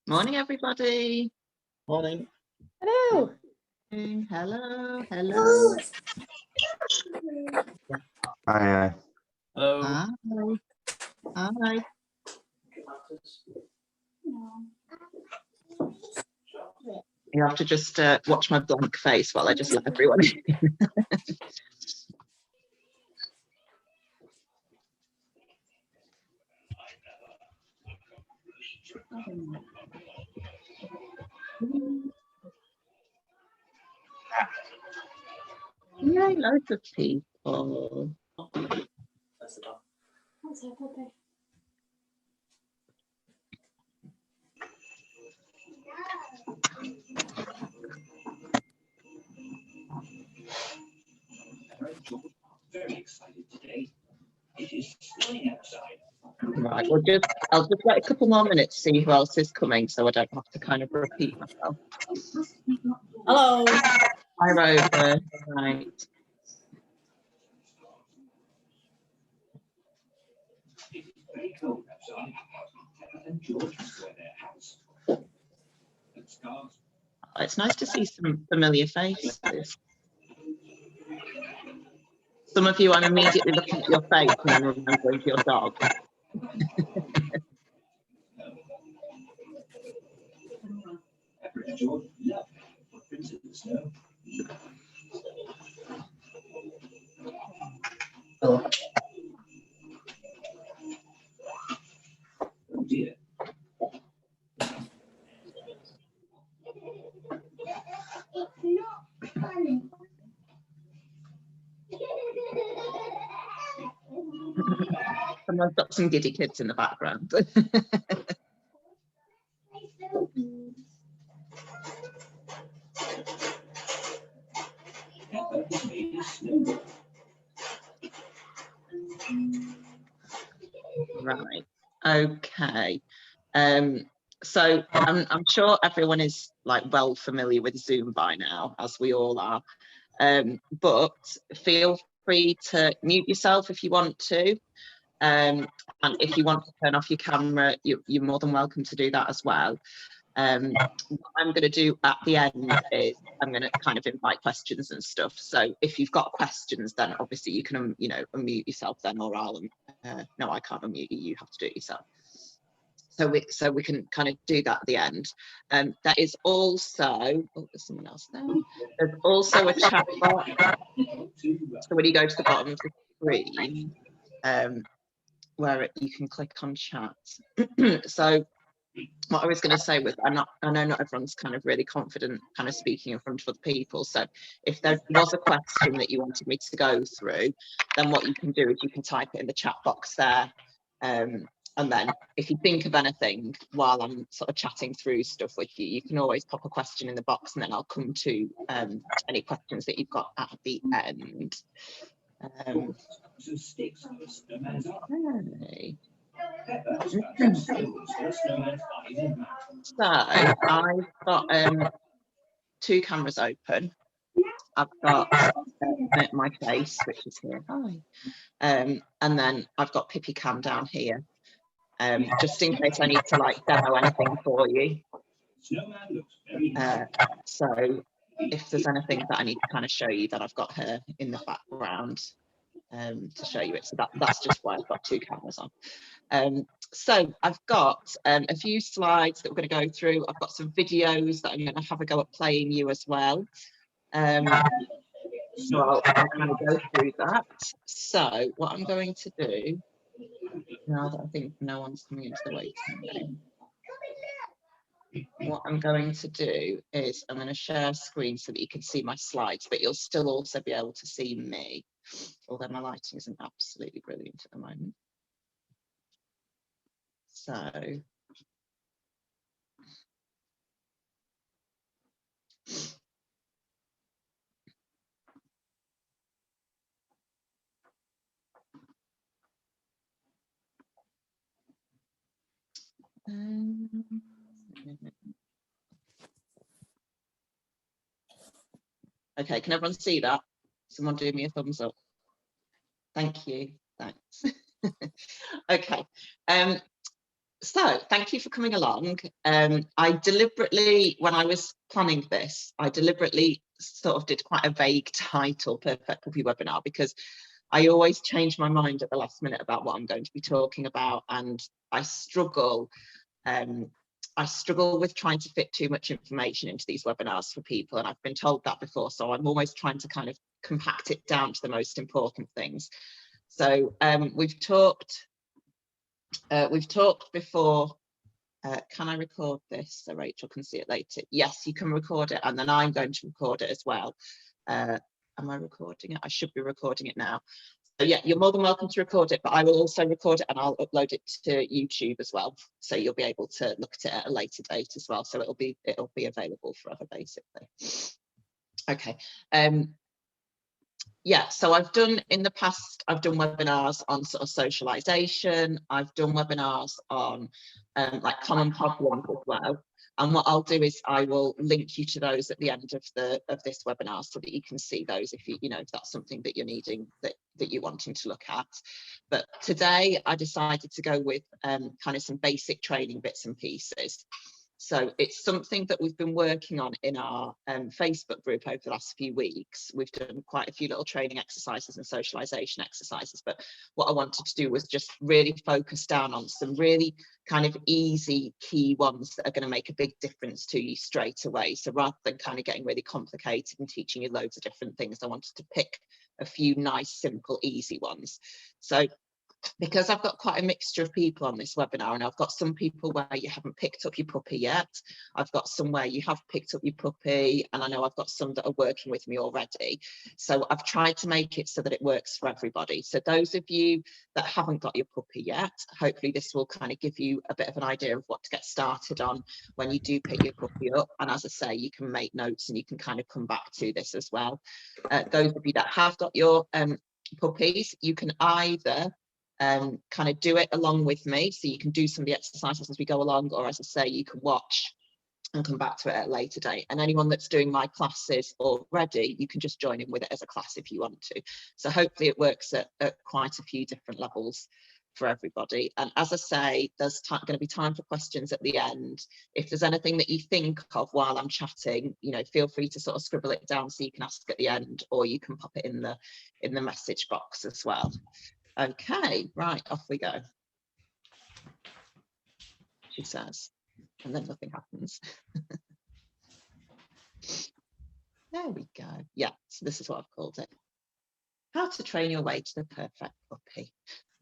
Morning, everybody. Morning. Hello. Hello. Hello. Hi. Hello. Hi. Hi. You have to just watch my blank face while I just let everyone in. Yay, loads of people. That's the dog. Very excited today. It is snowing outside. Right, I'll just wait a couple more minutes, see who else is coming, so I don't have to kind of repeat myself. Hello. Hi, Rover. Right. It is very cold outside. And George destroy their house. And scarves. It's nice to see some familiar faces. Some of you, I'm immediately looking at your face and then remembering your dog. George loved footprints in the snow. Hello. Oh dear. Someone's got some giddy kids in the background. Pepper has made a snowball. Right. Okay. So I'm sure everyone is like well familiar with Zoom by now, as we all are. But feel free to mute yourself if you want to. And if you want to turn off your camera, you're more than welcome to do that as well. What I'm going to do at the end is I'm going to kind of invite questions and stuff. So if you've got questions, then obviously you can, unmute yourself then, or I'll, no, I can't unmute you, you have to do it yourself. So we can kind of do that at the end. There is also, oh, there's someone else there. There's also a chat box. So when you go to the bottom of the screen, where you can click on chat. So what I was going to say was, I know not everyone's kind of really confident kind of speaking in front of other people. So if there was a question that you wanted me to go through, then what you can do is you can type it in the chat box there. And then if you think of anything while I'm sort of chatting through stuff with you, you can always pop a question in the box and then I'll come to any questions that you've got at the end. Okay. So I've got 2 cameras open. I've got my face, which is here. Hi. And then I've got Pippi Cam down here. Just in case I need to like demo anything for you. So if there's anything that I need to kind of show you, that I've got her in the background to show you it. So that's just why I've got 2 cameras on. So I've got a few slides that we're going to go through. I've got some videos that I'm going to have a go at playing you as well. So I'll kind of go through that. So what I'm going to do, now that I think no one's coming into the waiting room. what I'm going to do is I'm going to share screen so that you can see my slides, but you'll still also be able to see me, although my lighting isn't absolutely brilliant at the moment. So okay, can everyone see that? Someone do me a thumbs up. Thank you. Thanks. Okay. So thank you for coming along. I deliberately, when I was planning this, I deliberately sort of did quite a vague title, Perfect Puppy Webinar, because I always change my mind at the last minute about what I'm going to be talking about, and I struggle with trying to fit too much information into these webinars for people, and I've been told that before, so I'm always trying to kind of compact it down to the most important things. So we've talked before. Can I record this so Rachel can see it later? Yes, you can record it, and then I'm going to record it as well. Am I recording it? I should be recording it now. So yeah, you're more than welcome to record it, but I will also record it and I'll upload it to YouTube as well. So you'll be able to look at it at a later date as well. So it'll be available forever, basically. Okay. Yeah, so I've done in the past, I've done webinars on sort of socialization. I've done webinars on like common problems as well. And what I'll do is I will link you to those at the end of this webinar so that you can see those if if that's something that you're needing, that you're wanting to look at. But today I decided to go with kind of some basic training bits and pieces. So it's something that we've been working on in our Facebook group over the last few weeks. We've done quite a few little training exercises and socialization exercises, but what I wanted to do was just really focus down on some really kind of easy key ones that are going to make a big difference to you straight away. So rather than kind of getting really complicated and teaching you loads of different things, I wanted to pick a few nice, simple, easy ones. So because I've got quite a mixture of people on this webinar, and I've got some people where you haven't picked up your puppy yet, I've got some where you have picked up your puppy, and I know I've got some that are working with me already. So I've tried to make it so that it works for everybody. So those of you that haven't got your puppy yet, hopefully this will kind of give you a bit of an idea of what to get started on when you do pick your puppy up. And as I say, you can make notes and you can kind of come back to this as well. Those of you that have got your puppies, you can either kind of do it along with me, so you can do some of the exercises as we go along, or as I say, you can watch and come back to it at a later date. And anyone that's doing my classes already, you can just join in with it as a class if you want to. So hopefully it works at quite a few different levels for everybody. And as I say, there's going to be time for questions at the end. If there's anything that you think of while I'm chatting, feel free to sort of scribble it down so you can ask at the end, or you can pop it in the message box as well. Okay, right, off we go, she says, and then nothing happens. There we go. Yeah, so this is what I've called it. How to train your way to the perfect puppy.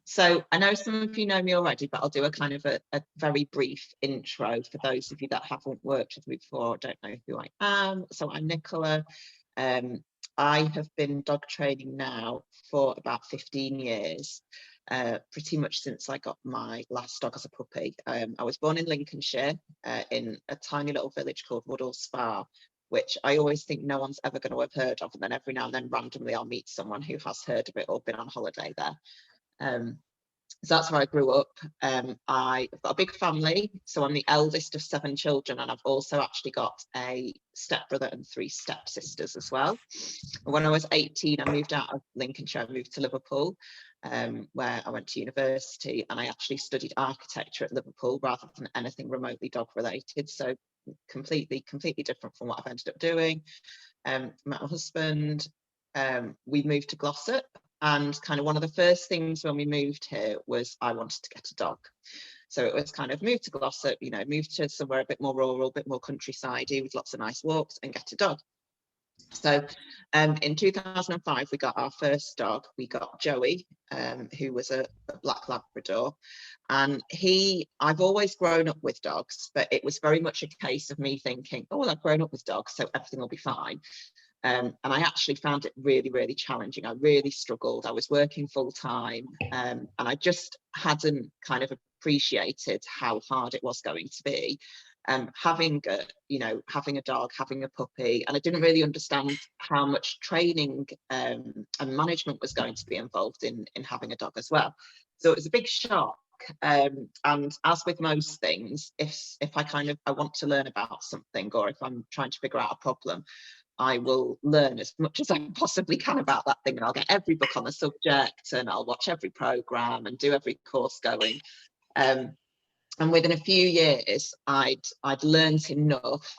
So I know some of you know me already, but I'll do a kind of a very brief intro for those of you that haven't worked with me before, don't know who I am. So I'm Nicola. I have been dog training now for about 15 years. Pretty much since I got my last dog as a puppy. I was born in Lincolnshire in a tiny little village called Woodall Spa, which I always think no one's ever going to have heard of, and then every now and then randomly I'll meet someone who has heard of it or been on holiday there. So that's where I grew up. I've got a big family, so I'm the eldest of 7 children, and I've also actually got a stepbrother and 3 stepsisters as well. When I was 18, I moved out of Lincolnshire, I moved to Liverpool, where I went to university, and I actually studied architecture at Liverpool rather than anything remotely dog related. So completely different from what I've ended up doing. Met my husband, we moved to Glossop. And kind of one of the first things when we moved here was I wanted to get a dog. So it was kind of move to Glossop, move to somewhere a bit more rural, a bit more countryside with lots of nice walks and get a dog. So in 2005, we got our first dog. We got Joey, who was a black Labrador. And I've always grown up with dogs, but it was very much a case of me thinking, oh, well, I've grown up with dogs, so everything will be fine. And I actually found it really, really challenging. I really struggled. I was working full time, and I just hadn't kind of appreciated how hard it was going to be. Having a dog, having a puppy, and I didn't really understand how much training and management was going to be involved in having a dog as well. So it was a big shock. And as with most things, if I want to learn about something, or if I'm trying to figure out a problem, I will learn as much as I possibly can about that thing, and I'll get every book on the subject, and I'll watch every program and do every course going. And within a few years, I'd learned enough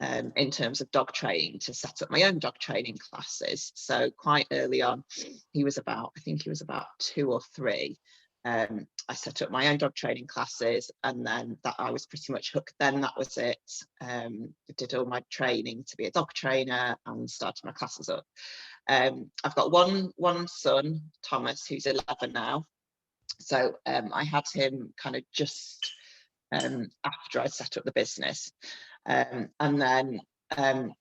in terms of dog training to set up my own dog training classes. So quite early on, I think he was about 2 or 3. I set up my own dog training classes, and then that I was pretty much hooked. Then that was it. I did all my training to be a dog trainer and started my classes up. I've got one son, Thomas, who's 11 now. So I had him kind of just after I set up the business, and then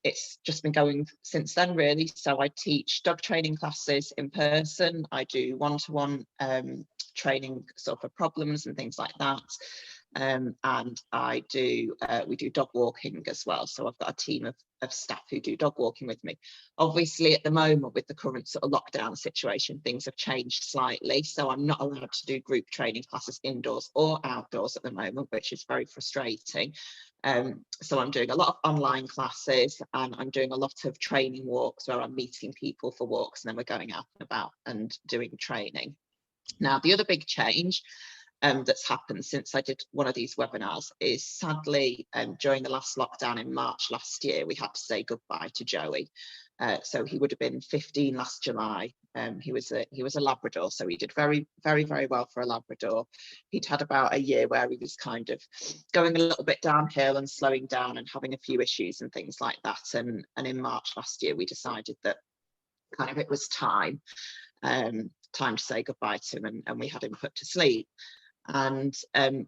it's just been going since then, really. So I teach dog training classes in person. I do one-to-one training sort of for problems and things like that. And we do dog walking as well. So I've got a team of staff who do dog walking with me. Obviously, at the moment, with the current sort of lockdown situation, things have changed slightly. So I'm not allowed to do group training classes indoors or outdoors at the moment, which is very frustrating. So I'm doing a lot of online classes, and I'm doing a lot of training walks where I'm meeting people for walks, and then we're going out and about and doing training. Now, the other big change that's happened since I did one of these webinars is, sadly, during the last lockdown in March last year, we had to say goodbye to Joey. So he would have been 15 last July. He was a Labrador, so he did very, very, very well for a Labrador. He'd had about a year where he was kind of going a little bit downhill and slowing down and having a few issues and things like that. And in March last year, we decided that kind of it was time to say goodbye to him, and we had him put to sleep. And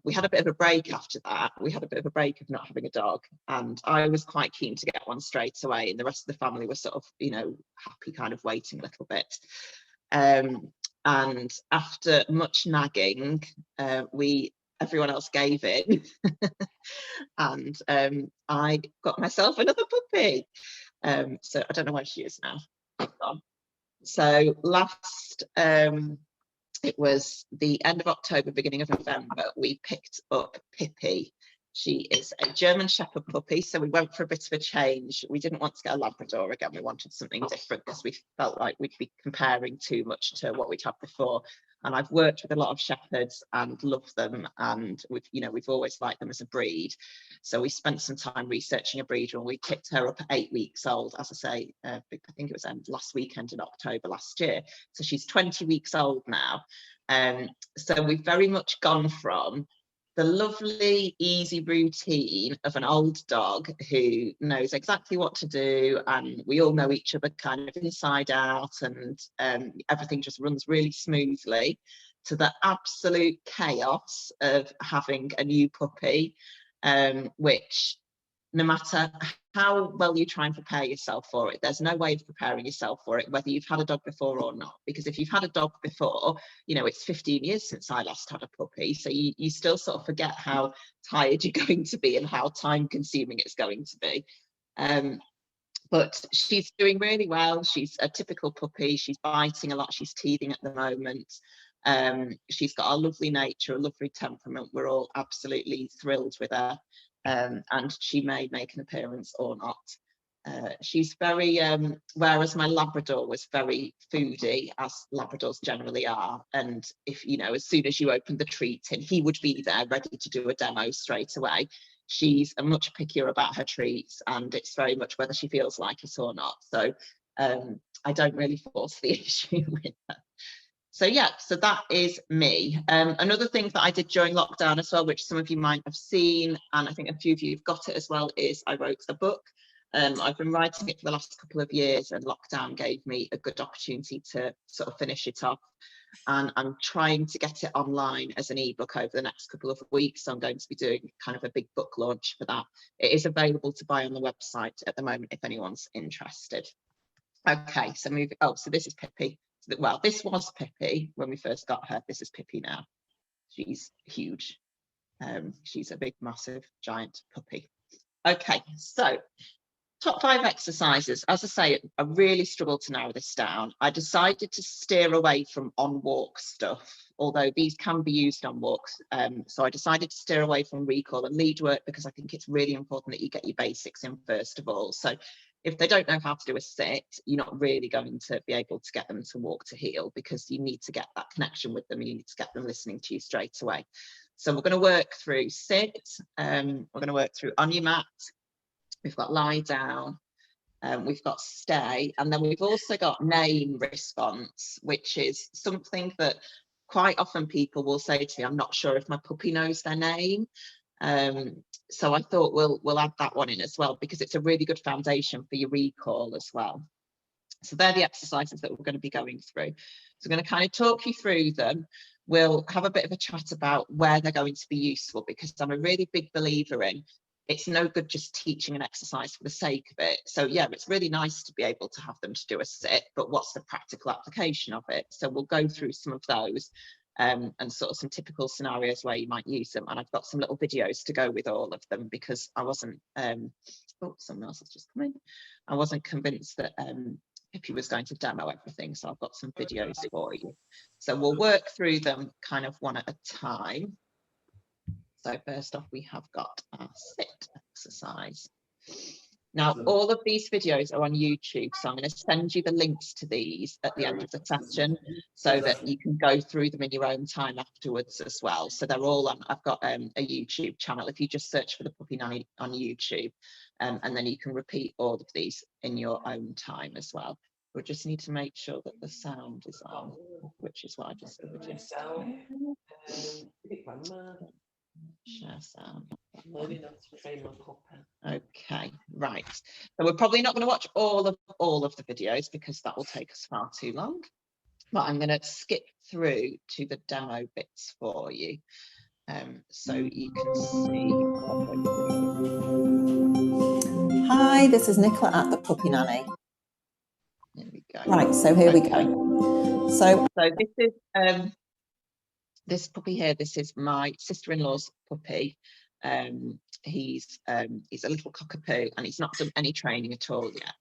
we had a bit of a break after that. We had a bit of a break of not having a dog, and I was quite keen to get one straight away, and the rest of the family was sort of, happy kind of waiting a little bit. And after much nagging, everyone else gave in and I got myself another puppy. So I don't know where she is now. So it was the end of October, beginning of November, we picked up Pippi. She is a German Shepherd puppy, so we went for a bit of a change. We didn't want to get a Labrador again. We wanted something different because we felt like we'd be comparing too much to what we'd had before. And I've worked with a lot of shepherds and love them, and we've always liked them as a breed. So we spent some time researching a breed, and we picked her up at 8 weeks old. As I say, I think it was last weekend in October last year. So she's 20 weeks old now. So we've very much gone from the lovely, easy routine of an old dog who knows exactly what to do, and we all know each other kind of inside out, and everything just runs really smoothly, to the absolute chaos of having a new puppy, which, no matter how well you try and prepare yourself for it, there's no way of preparing yourself for it, whether you've had a dog before or not. Because if you've had a dog before, it's 15 years since I last had a puppy. So you still sort of forget how tired you're going to be and how time consuming it's going to be. But she's doing really well. She's a typical puppy. She's biting a lot. She's teething at the moment. She's got a lovely nature, a lovely temperament. We're all absolutely thrilled with her. And she may make an appearance or not. She's very, whereas my Labrador was very foodie, as Labradors generally are. And if, as soon as you opened the treat tin, he would be there ready to do a demo straight away. She's much pickier about her treats, and it's very much whether she feels like it or not. So I don't really force the issue with her. So yeah, so that is me. Another thing that I did during lockdown as well, which some of you might have seen, and I think a few of you have got it as well, is I wrote a book. I've been writing it for the last couple of years, and lockdown gave me a good opportunity to sort of finish it off. And I'm trying to get it online as an ebook over the next couple of weeks. So I'm going to be doing kind of a big book launch for that. It is available to buy on the website at the moment if anyone's interested. Okay, so moving. Oh, so this is Pippi. Well, this was Pippi when we first got her. This is Pippi now. She's huge. She's a big, massive, giant puppy. Okay, so top 5 exercises. As I say, I really struggled to narrow this down. I decided to steer away from on-walk stuff, although these can be used on walks. So I decided to steer away from recall and lead work because I think it's really important that you get your basics in first of all. So if they don't know how to do a sit, you're not really going to be able to get them to walk to heel, because you need to get that connection with them. You need to get them listening to you straight away. So we're going to work through sit. We're going to work through on your mat. We've got lie down, we've got stay, and then we've also got name response, which is something that quite often people will say to me, I'm not sure if my puppy knows their name. So I thought we'll add that one in as well, because it's a really good foundation for your recall as well. So they're the exercises that we're going to be going through. So I'm going to kind of talk you through them. We'll have a bit of a chat about where they're going to be useful, because I'm a really big believer in it's no good just teaching an exercise for the sake of it. So yeah, it's really nice to be able to have them to do a sit, but what's the practical application of it? So we'll go through some of those and sort of some typical scenarios where you might use them. And I've got some little videos to go with all of them, because I wasn't, oh, someone else has just come in. I wasn't convinced that Pippi was going to demo everything. So I've got some videos for you. So we'll work through them kind of one at a time. So first off, we have got our sit exercise. Now, all of these videos are on YouTube, so I'm going to send you the links to these at the end of the session so that you can go through them in your own time afterwards as well. So they're all on, I've got a YouTube channel. If you just search for the Puppy Nanny on YouTube, and then you can repeat all of these in your own time as well. We just need to make sure that the sound is on, which is what I just did. Share sound. Okay, right. So we're probably not going to watch all of the videos because that will take us far too long. But I'm going to skip through to the demo bits for you, so you can see. Hi, this is Nicola at the Puppy Nanny. There we go. Right, so here we go. So this is this puppy here. This is my sister-in-law's puppy. He's a little cockapoo, and he's not done any training at all yet.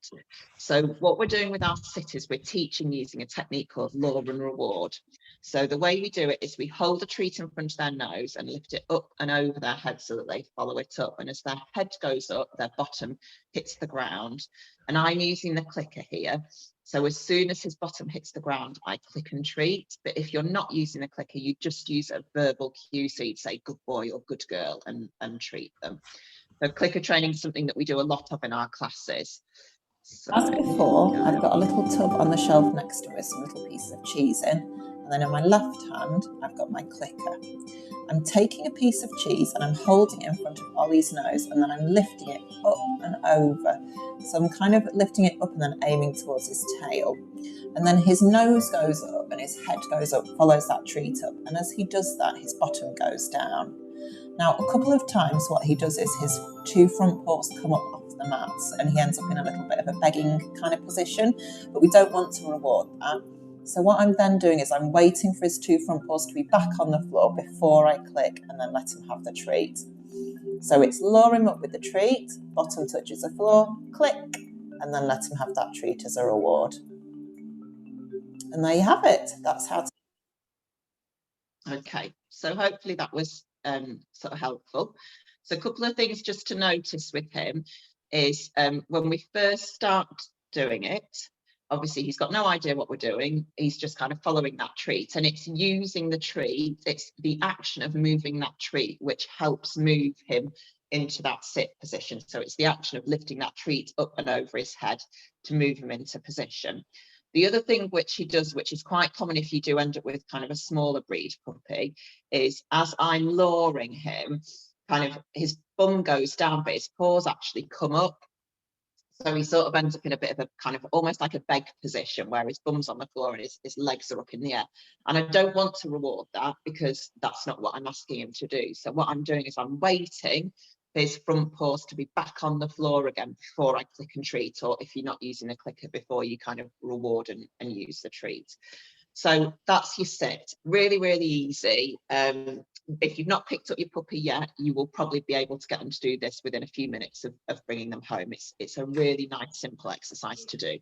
So what we're doing with our sitters, we're teaching using a technique called lure and reward. So the way we do it is we hold a treat in front of their nose and lift it up and over their head so that they follow it up. And as their head goes up, their bottom hits the ground. And I'm using the clicker here. So as soon as his bottom hits the ground, I click and treat. But if you're not using a clicker, you just use a verbal cue. So you'd say good boy or good girl and treat them. So clicker training is something that we do a lot of in our classes. So, as before, I've got a little tub on the shelf next to it, some little pieces of cheese in. And then in my left hand, I've got my clicker. I'm taking a piece of cheese and I'm holding it in front of Ollie's nose, and then I'm lifting it up and over. So I'm kind of lifting it up and then aiming towards his tail. And then his nose goes up and his head goes up, follows that treat up. And as he does that, his bottom goes down. Now, a couple of times what he does is his 2 front paws come up off the mats and he ends up in a little bit of a begging kind of position, but we don't want to reward that. So what I'm then doing is I'm waiting for his 2 front paws to be back on the floor before I click and then let him have the treat. So it's lure him up with the treat, bottom touches the floor, click, and then let him have that treat as a reward. And there you have it. That's how to... Okay, so hopefully that was sort of helpful. So a couple of things just to notice with him is when we first start doing it, obviously he's got no idea what we're doing. He's just kind of following that treat, and it's using the treat. It's the action of moving that treat which helps move him into that sit position. So it's the action of lifting that treat up and over his head to move him into position. The other thing which he does, which is quite common if you do end up with kind of a smaller breed puppy, is as I'm luring him, kind of his bum goes down, but his paws actually come up. So he sort of ends up in a bit of a kind of almost like a beg position where his bum's on the floor and his legs are up in the air. And I don't want to reward that because that's not what I'm asking him to do. So what I'm doing is I'm waiting for his front paws to be back on the floor again before I click and treat, or if you're not using a clicker, before you kind of reward and use the treat. So that's your sit. Really, really easy. If you've not picked up your puppy yet, you will probably be able to get them to do this within a few minutes of bringing them home. It's a really nice, simple exercise to do.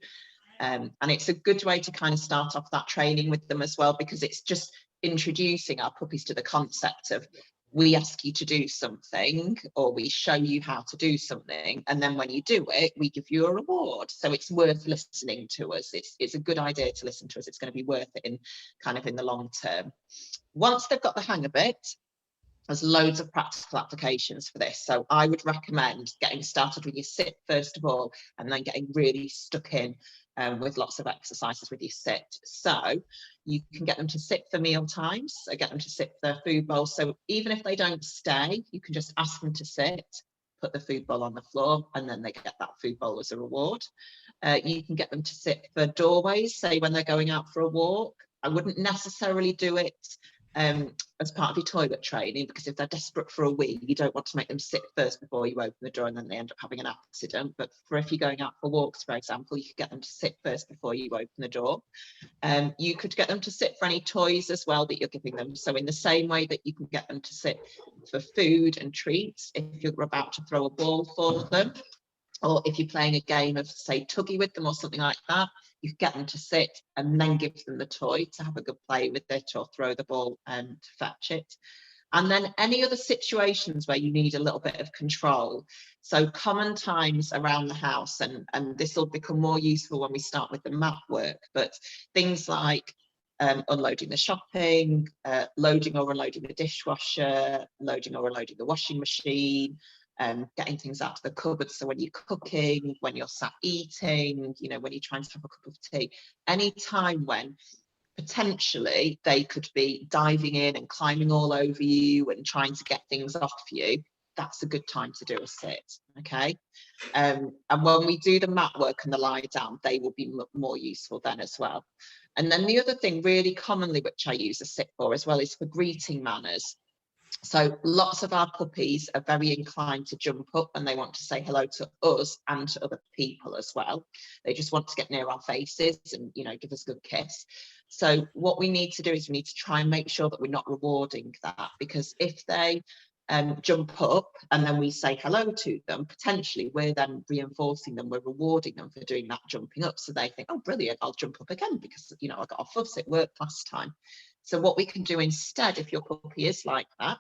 And it's a good way to kind of start off that training with them as well, because it's just introducing our puppies to the concept of, we ask you to do something, or we show you how to do something, and then when you do it, we give you a reward. So it's worth listening to us. It's a good idea to listen to us. It's going to be worth it in the long term. Once they've got the hang of it, there's loads of practical applications for this. So I would recommend getting started with your sit first of all, and then getting really stuck in with lots of exercises with your sit. So you can get them to sit for meal times, so get them to sit for their food bowl. So even if they don't stay, you can just ask them to sit, put the food bowl on the floor, and then they get that food bowl as a reward. You can get them to sit for doorways, say when they're going out for a walk. I wouldn't necessarily do it as part of your toilet training, because if they're desperate for a wee, you don't want to make them sit first before you open the door and then they end up having an accident. But for if you're going out for walks, for example, you could get them to sit first before you open the door. You could get them to sit for any toys as well that you're giving them. So in the same way that you can get them to sit for food and treats, if you're about to throw a ball for them, or if you're playing a game of, say, tuggy with them or something like that, you can get them to sit and then give them the toy to have a good play with it, or throw the ball to fetch it. And then any other situations where you need a little bit of control. So common times around the house, and this will become more useful when we start with the mat work, but things like unloading the shopping, loading or unloading the dishwasher, loading or unloading the washing machine, getting things out to the cupboard. So when you're cooking, when you're sat eating, you know, when you're trying to have a cup of tea, any time when potentially they could be diving in and climbing all over you and trying to get things off you, that's a good time to do a sit. Okay. And when we do the mat work and the lie down, they will be more useful then as well. And then the other thing really commonly, which I use a sit for as well, is for greeting manners. So lots of our puppies are very inclined to jump up and they want to say hello to us and to other people as well. They just want to get near our faces and, you know, give us a good kiss. So what we need to do is we need to try and make sure that we're not rewarding that, because if they jump up and then we say hello to them, potentially we're then reinforcing them, we're rewarding them for doing that jumping up. So they think, oh, brilliant, I'll jump up again because, you know, I got a fuss, it worked last time. So what we can do instead, if your puppy is like that,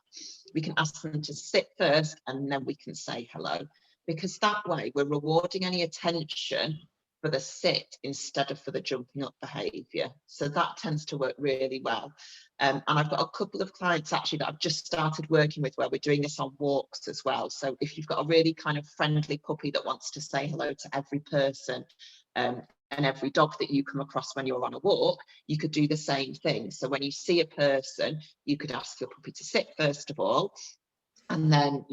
we can ask them to sit first and then we can say hello, because that way we're rewarding any attention for the sit instead of for the jumping up behaviour. So that tends to work really well. And I've got a couple of clients actually that I've just started working with where we're doing this on walks as well. So if you've got a really kind of friendly puppy that wants to say hello to every person, and every dog that you come across when you're on a walk, you could do the same thing. So when you see a person, you could ask your puppy to sit first of all, and then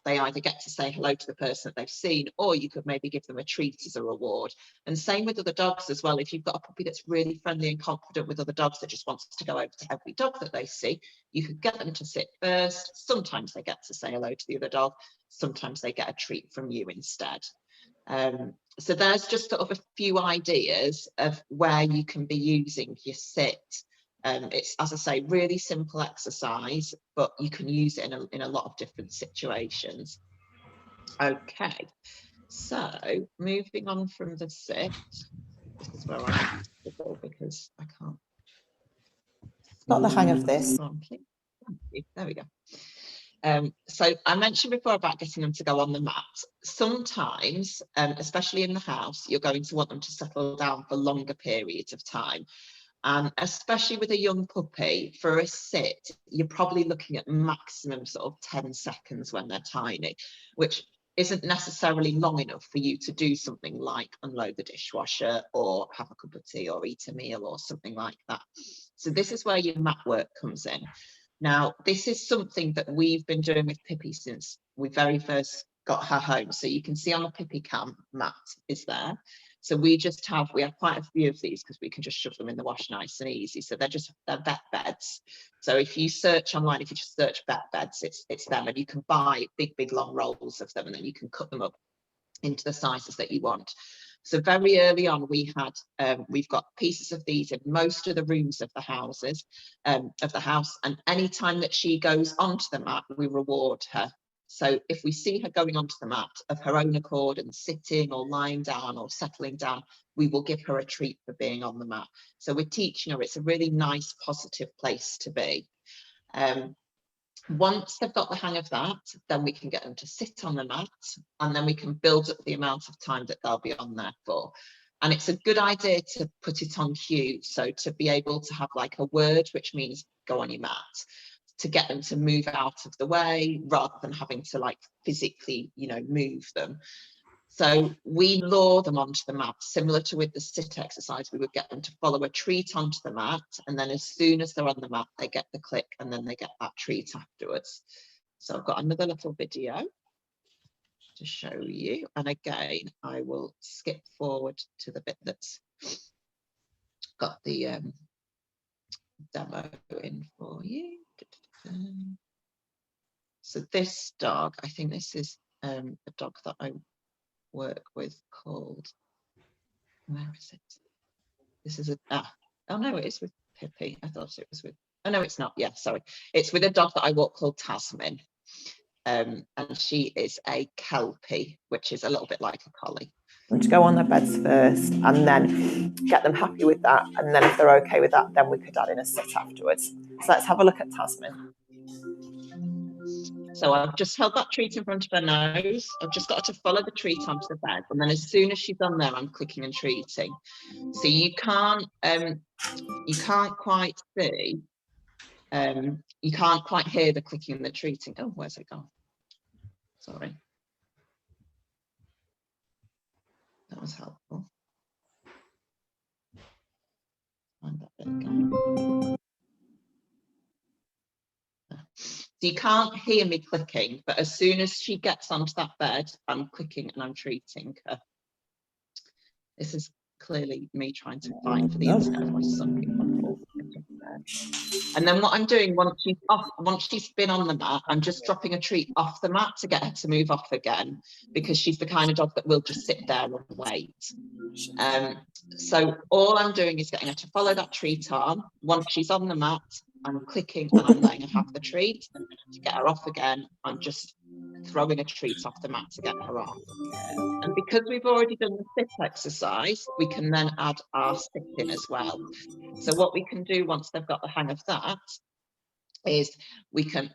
they either get to say hello to the person that they've seen, or you could maybe give them a treat as a reward. And same with other dogs as well. If you've got a puppy that's really friendly and confident with other dogs that just wants to go over to every dog that they see, you could get them to sit first. Sometimes they get to say hello to the other dog. Sometimes they get a treat from you instead. So there's just sort of a few ideas of where you can be using your sit. It's, as I say, really simple exercise, but you can use it in a lot of different situations. Okay, so moving on from the sit, this is where I have to go because I can't. Got the hang of this. There we go. So I mentioned before about getting them to go on the mat. Sometimes, especially in the house, you're going to want them to settle down for longer periods of time. And especially with a young puppy, for a sit, you're probably looking at maximum sort of 10 seconds when they're tiny, which isn't necessarily long enough for you to do something like unload the dishwasher or have a cup of tea or eat a meal or something like that. So this is where your mat work comes in. Now, this is something that we've been doing with Pippi since we very first got her home. So you can see on the Pippi Cam, Matt is there. So we have quite a few of these because we can just shove them in the wash nice and easy. So they're vet beds. So if you search online, if you just search vet beds, it's them, and you can buy big long rolls of them, and then you can cut them up into the sizes that you want. So very early on, we've got pieces of these in most of the rooms of the house, and any time that she goes onto the mat, we reward her. So if we see her going onto the mat of her own accord and sitting or lying down or settling down, we will give her a treat for being on the mat. So we're teaching her it's a really nice, positive place to be. Once they've got the hang of that, then we can get them to sit on the mat, and then we can build up the amount of time that they'll be on there for. And it's a good idea to put it on cue. So to be able to have like a word, which means go on your mat, to get them to move out of the way rather than having to like physically, move them. So we lure them onto the mat, similar to with the sit exercise. We would get them to follow a treat onto the mat, and then as soon as they're on the mat, they get the click, and then they get that treat afterwards. So I've got another little video to show you. And again, I will skip forward to the bit that's got the demo in for you. So this dog, I think this is a dog that I work with called, where is it? This is oh no, it is with Pippi. I thought it was with, oh no, it's not. Yeah, sorry. It's with a dog that I walk called Tasman. And she is a Kelpie, which is a little bit like a collie. To go on their beds first and then get them happy with that, and then if they're okay with that, then we could add in a sit afterwards. So let's have a look at Tasman. So I've just held that treat in front of her nose. I've just got her to follow the treat onto the bed, and then as soon as she's on there, I'm clicking and treating. So you can't quite see, you can't quite hear the clicking and the treating. Oh, where's it gone? Sorry. That was helpful. Find that bit again. So you can't hear me clicking, but as soon as she gets onto that bed, I'm clicking and I'm treating her. This is clearly me trying to fight for the internet of my son. And then what I'm doing once she's been on the mat, I'm just dropping a treat off the mat to get her to move off again, because she's the kind of dog that will just sit there and wait. So all I'm doing is getting her to follow that treat on. Once she's on the mat, I'm clicking and I'm letting her have the treat. To get her off again, I'm just throwing a treat off the mat to get her on. And because we've already done the sit exercise, we can then add our sit in as well. So what we can do once they've got the hang of that is we can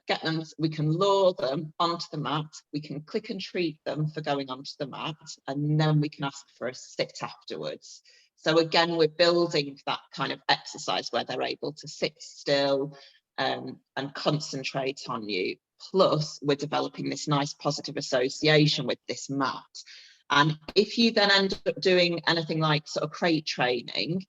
lure them onto the mat, we can click and treat them for going onto the mat, and then we can ask for a sit afterwards. So again, we're building that kind of exercise where they're able to sit still and concentrate on you. Plus, we're developing this nice positive association with this mat. And if you then end up doing anything like sort of crate training,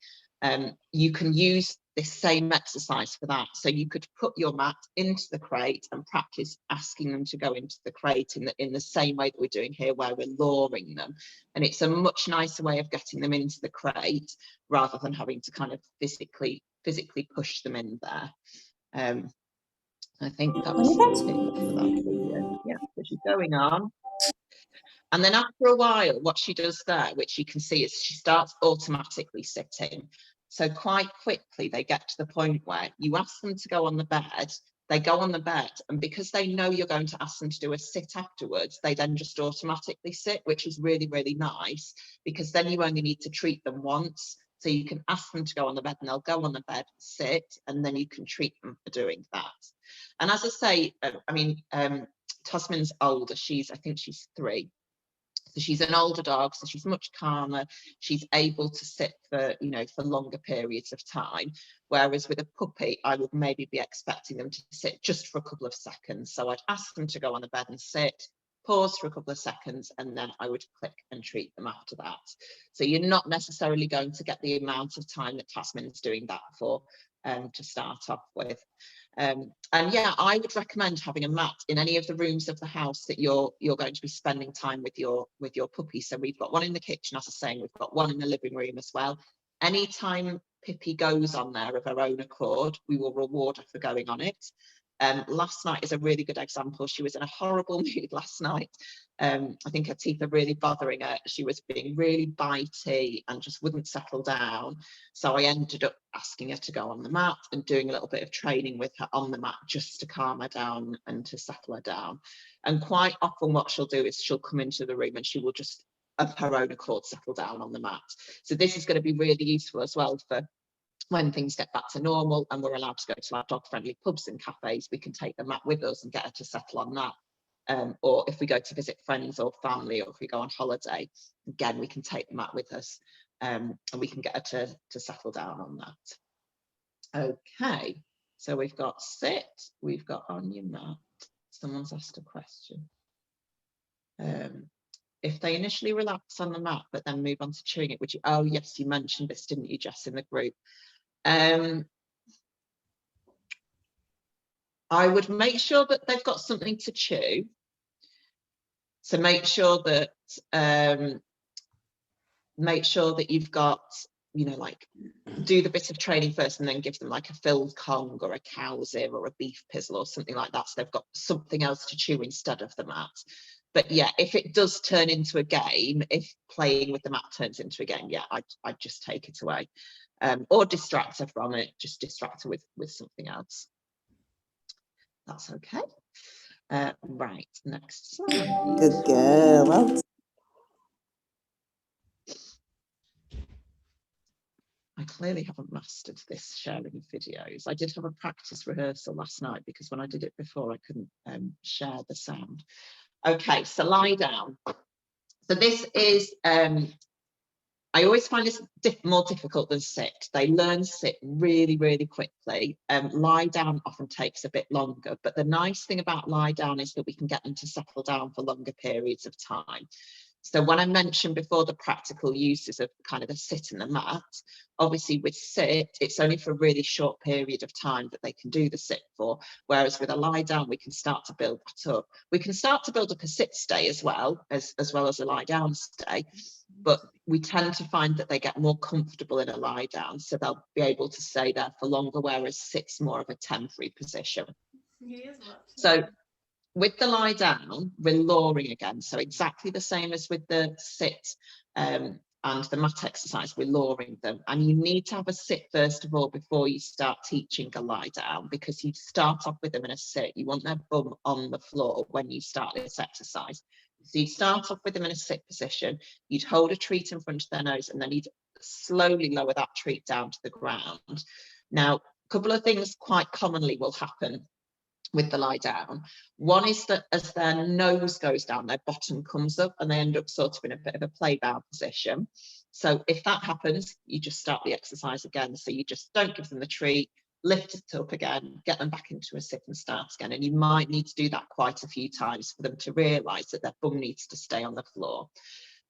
you can use this same exercise for that. So you could put your mat into the crate and practice asking them to go into the crate in the same way that we're doing here, where we're luring them. And it's a much nicer way of getting them into the crate rather than having to kind of physically push them in there. I think that was it for that video. Yeah, so she's going on. And then after a while, what she does there, which you can see, is she starts automatically sitting. So quite quickly, they get to the point where you ask them to go on the bed, they go on the bed, and because they know you're going to ask them to do a sit afterwards, they then just automatically sit, which is really, really nice, because then you only need to treat them once. So you can ask them to go on the bed and they'll go on the bed, sit, and then you can treat them for doing that. And as I say, Tasman's older. I think she's 3. So she's an older dog, so she's much calmer. She's able to sit for longer periods of time. Whereas with a puppy, I would maybe be expecting them to sit just for a couple of seconds. So I'd ask them to go on the bed and sit, pause for a couple of seconds, and then I would click and treat them after that. So you're not necessarily going to get the amount of time that Tasmin's doing that for to start off with. And yeah, I would recommend having a mat in any of the rooms of the house that you're going to be spending time with your puppy. So we've got one in the kitchen, as I was saying, we've got one in the living room as well. Anytime Pippi goes on there of her own accord, we will reward her for going on it. Last night is a really good example. She was in a horrible mood last night. I think her teeth are really bothering her. She was being really bitey and just wouldn't settle down. So I ended up asking her to go on the mat and doing a little bit of training with her on the mat just to calm her down and to settle her down. And quite often what she'll do is she'll come into the room and she will just of her own accord settle down on the mat. So this is going to be really useful as well for when things get back to normal and we're allowed to go to our dog-friendly pubs and cafes. We can take the mat with us and get her to settle on that. Or if we go to visit friends or family, or if we go on holiday, again, we can take the mat with us and we can get her to settle down on that. Okay, so we've got sit, we've got on your mat. Someone's asked a question. If they initially relax on the mat, but then move on to chewing it, would you? Oh, yes, you mentioned this, didn't you, Jess, in the group? I would make sure that they've got something to chew. So make sure that you've got, you know, like do the bit of training first and then give them like a filled Kong or a cow's ear or a beef pizzle or something like that. So they've got something else to chew instead of the mat. But yeah, if it does turn into a game, if playing with the mat turns into a game, yeah, I'd just take it away. Or distract her from it, just distract her with something else. That's okay. Right, next slide. Good girl. Well done. I clearly haven't mastered this sharing of videos. I did have a practice rehearsal last night because when I did it before, I couldn't share the sound. Okay, so lie down. So this is, I always find this more difficult than sit. They learn sit really, really quickly. Lie down often takes a bit longer, but the nice thing about lie down is that we can get them to settle down for longer periods of time. So when I mentioned before the practical uses of kind of the sit and the mat, obviously with sit, it's only for a really short period of time that they can do the sit for, whereas with a lie down, we can start to build that up. We can start to build up a sit stay as well as a lie down stay, but we tend to find that they get more comfortable in a lie down, so they'll be able to stay there for longer, whereas sit's more of a temporary position. So with the lie down, we're luring again. So exactly the same as with the sit and the mat exercise, we're luring them. And you need to have a sit first of all before you start teaching a lie down, because you start off with them in a sit. You want their bum on the floor when you start this exercise. So you start off with them in a sit position, you'd hold a treat in front of their nose, and then you'd slowly lower that treat down to the ground. Now, a couple of things quite commonly will happen with the lie down. One is that as their nose goes down, their bottom comes up and they end up sort of in a bit of a play bow position. So if that happens, you just start the exercise again. So you just don't give them the treat, lift it up again, get them back into a sit and start again. And you might need to do that quite a few times for them to realise that their bum needs to stay on the floor.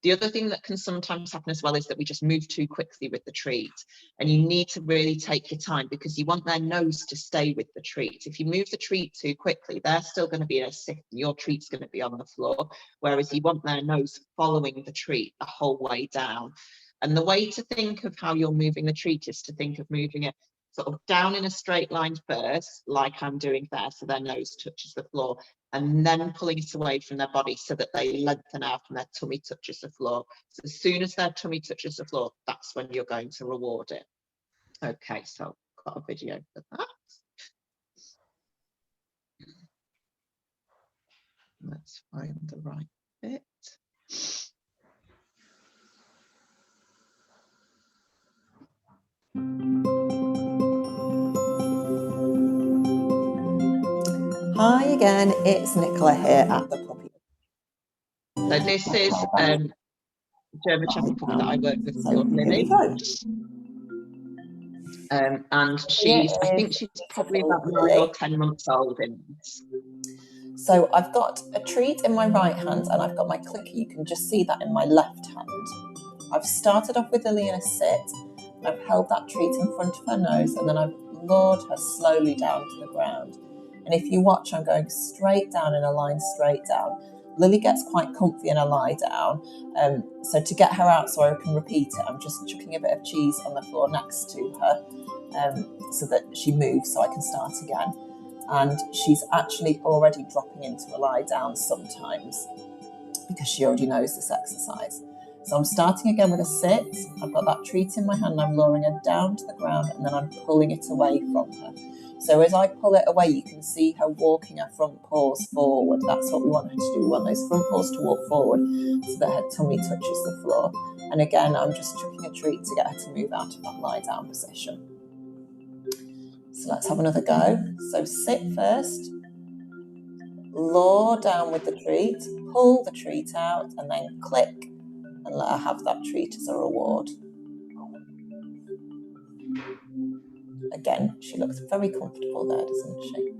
The other thing that can sometimes happen as well is that we just move too quickly with the treat, and you need to really take your time because you want their nose to stay with the treat. If you move the treat too quickly, they're still going to be in a sit and your treat's going to be on the floor, whereas you want their nose following the treat the whole way down. And the way to think of how you're moving the treat is to think of moving it sort of down in a straight line first, like I'm doing there, so their nose touches the floor, and then pulling it away from their body so that they lengthen out and their tummy touches the floor. So as soon as their tummy touches the floor, that's when you're going to reward it. Okay, so I've got a video for that. Let's find the right bit. Hi again, it's Nicola here at the puppy. So this is German Shepherd puppy that I work with So called here we Lily. go. And she's, I think she's probably about 9 or 10 months old in this. So I've got a treat in my right hand and I've got my clicker. You can just see that in my left hand. I've started off with Lily in a sit. I've held that treat in front of her nose and then I've lured her slowly down to the ground. And if you watch, I'm going straight down in a line straight down. Lily gets quite comfy in a lie down. So to get her out so I can repeat it, I'm just chucking a bit of cheese on the floor next to her so that she moves so I can start again. And she's actually already dropping into a lie down sometimes because she already knows this exercise. So I'm starting again with a sit. I've got that treat in my hand, I'm lowering her down to the ground and then I'm pulling it away from her. So as I pull it away, you can see her walking her front paws forward. That's what we want her to do. We want those front paws to walk forward so that her tummy touches the floor. And again, I'm just chucking a treat to get her to move out of that lie down position. So let's have another go. So sit first, lower down with the treat, pull the treat out and then click and let her have that treat as a reward. Again, she looks very comfortable there, doesn't she?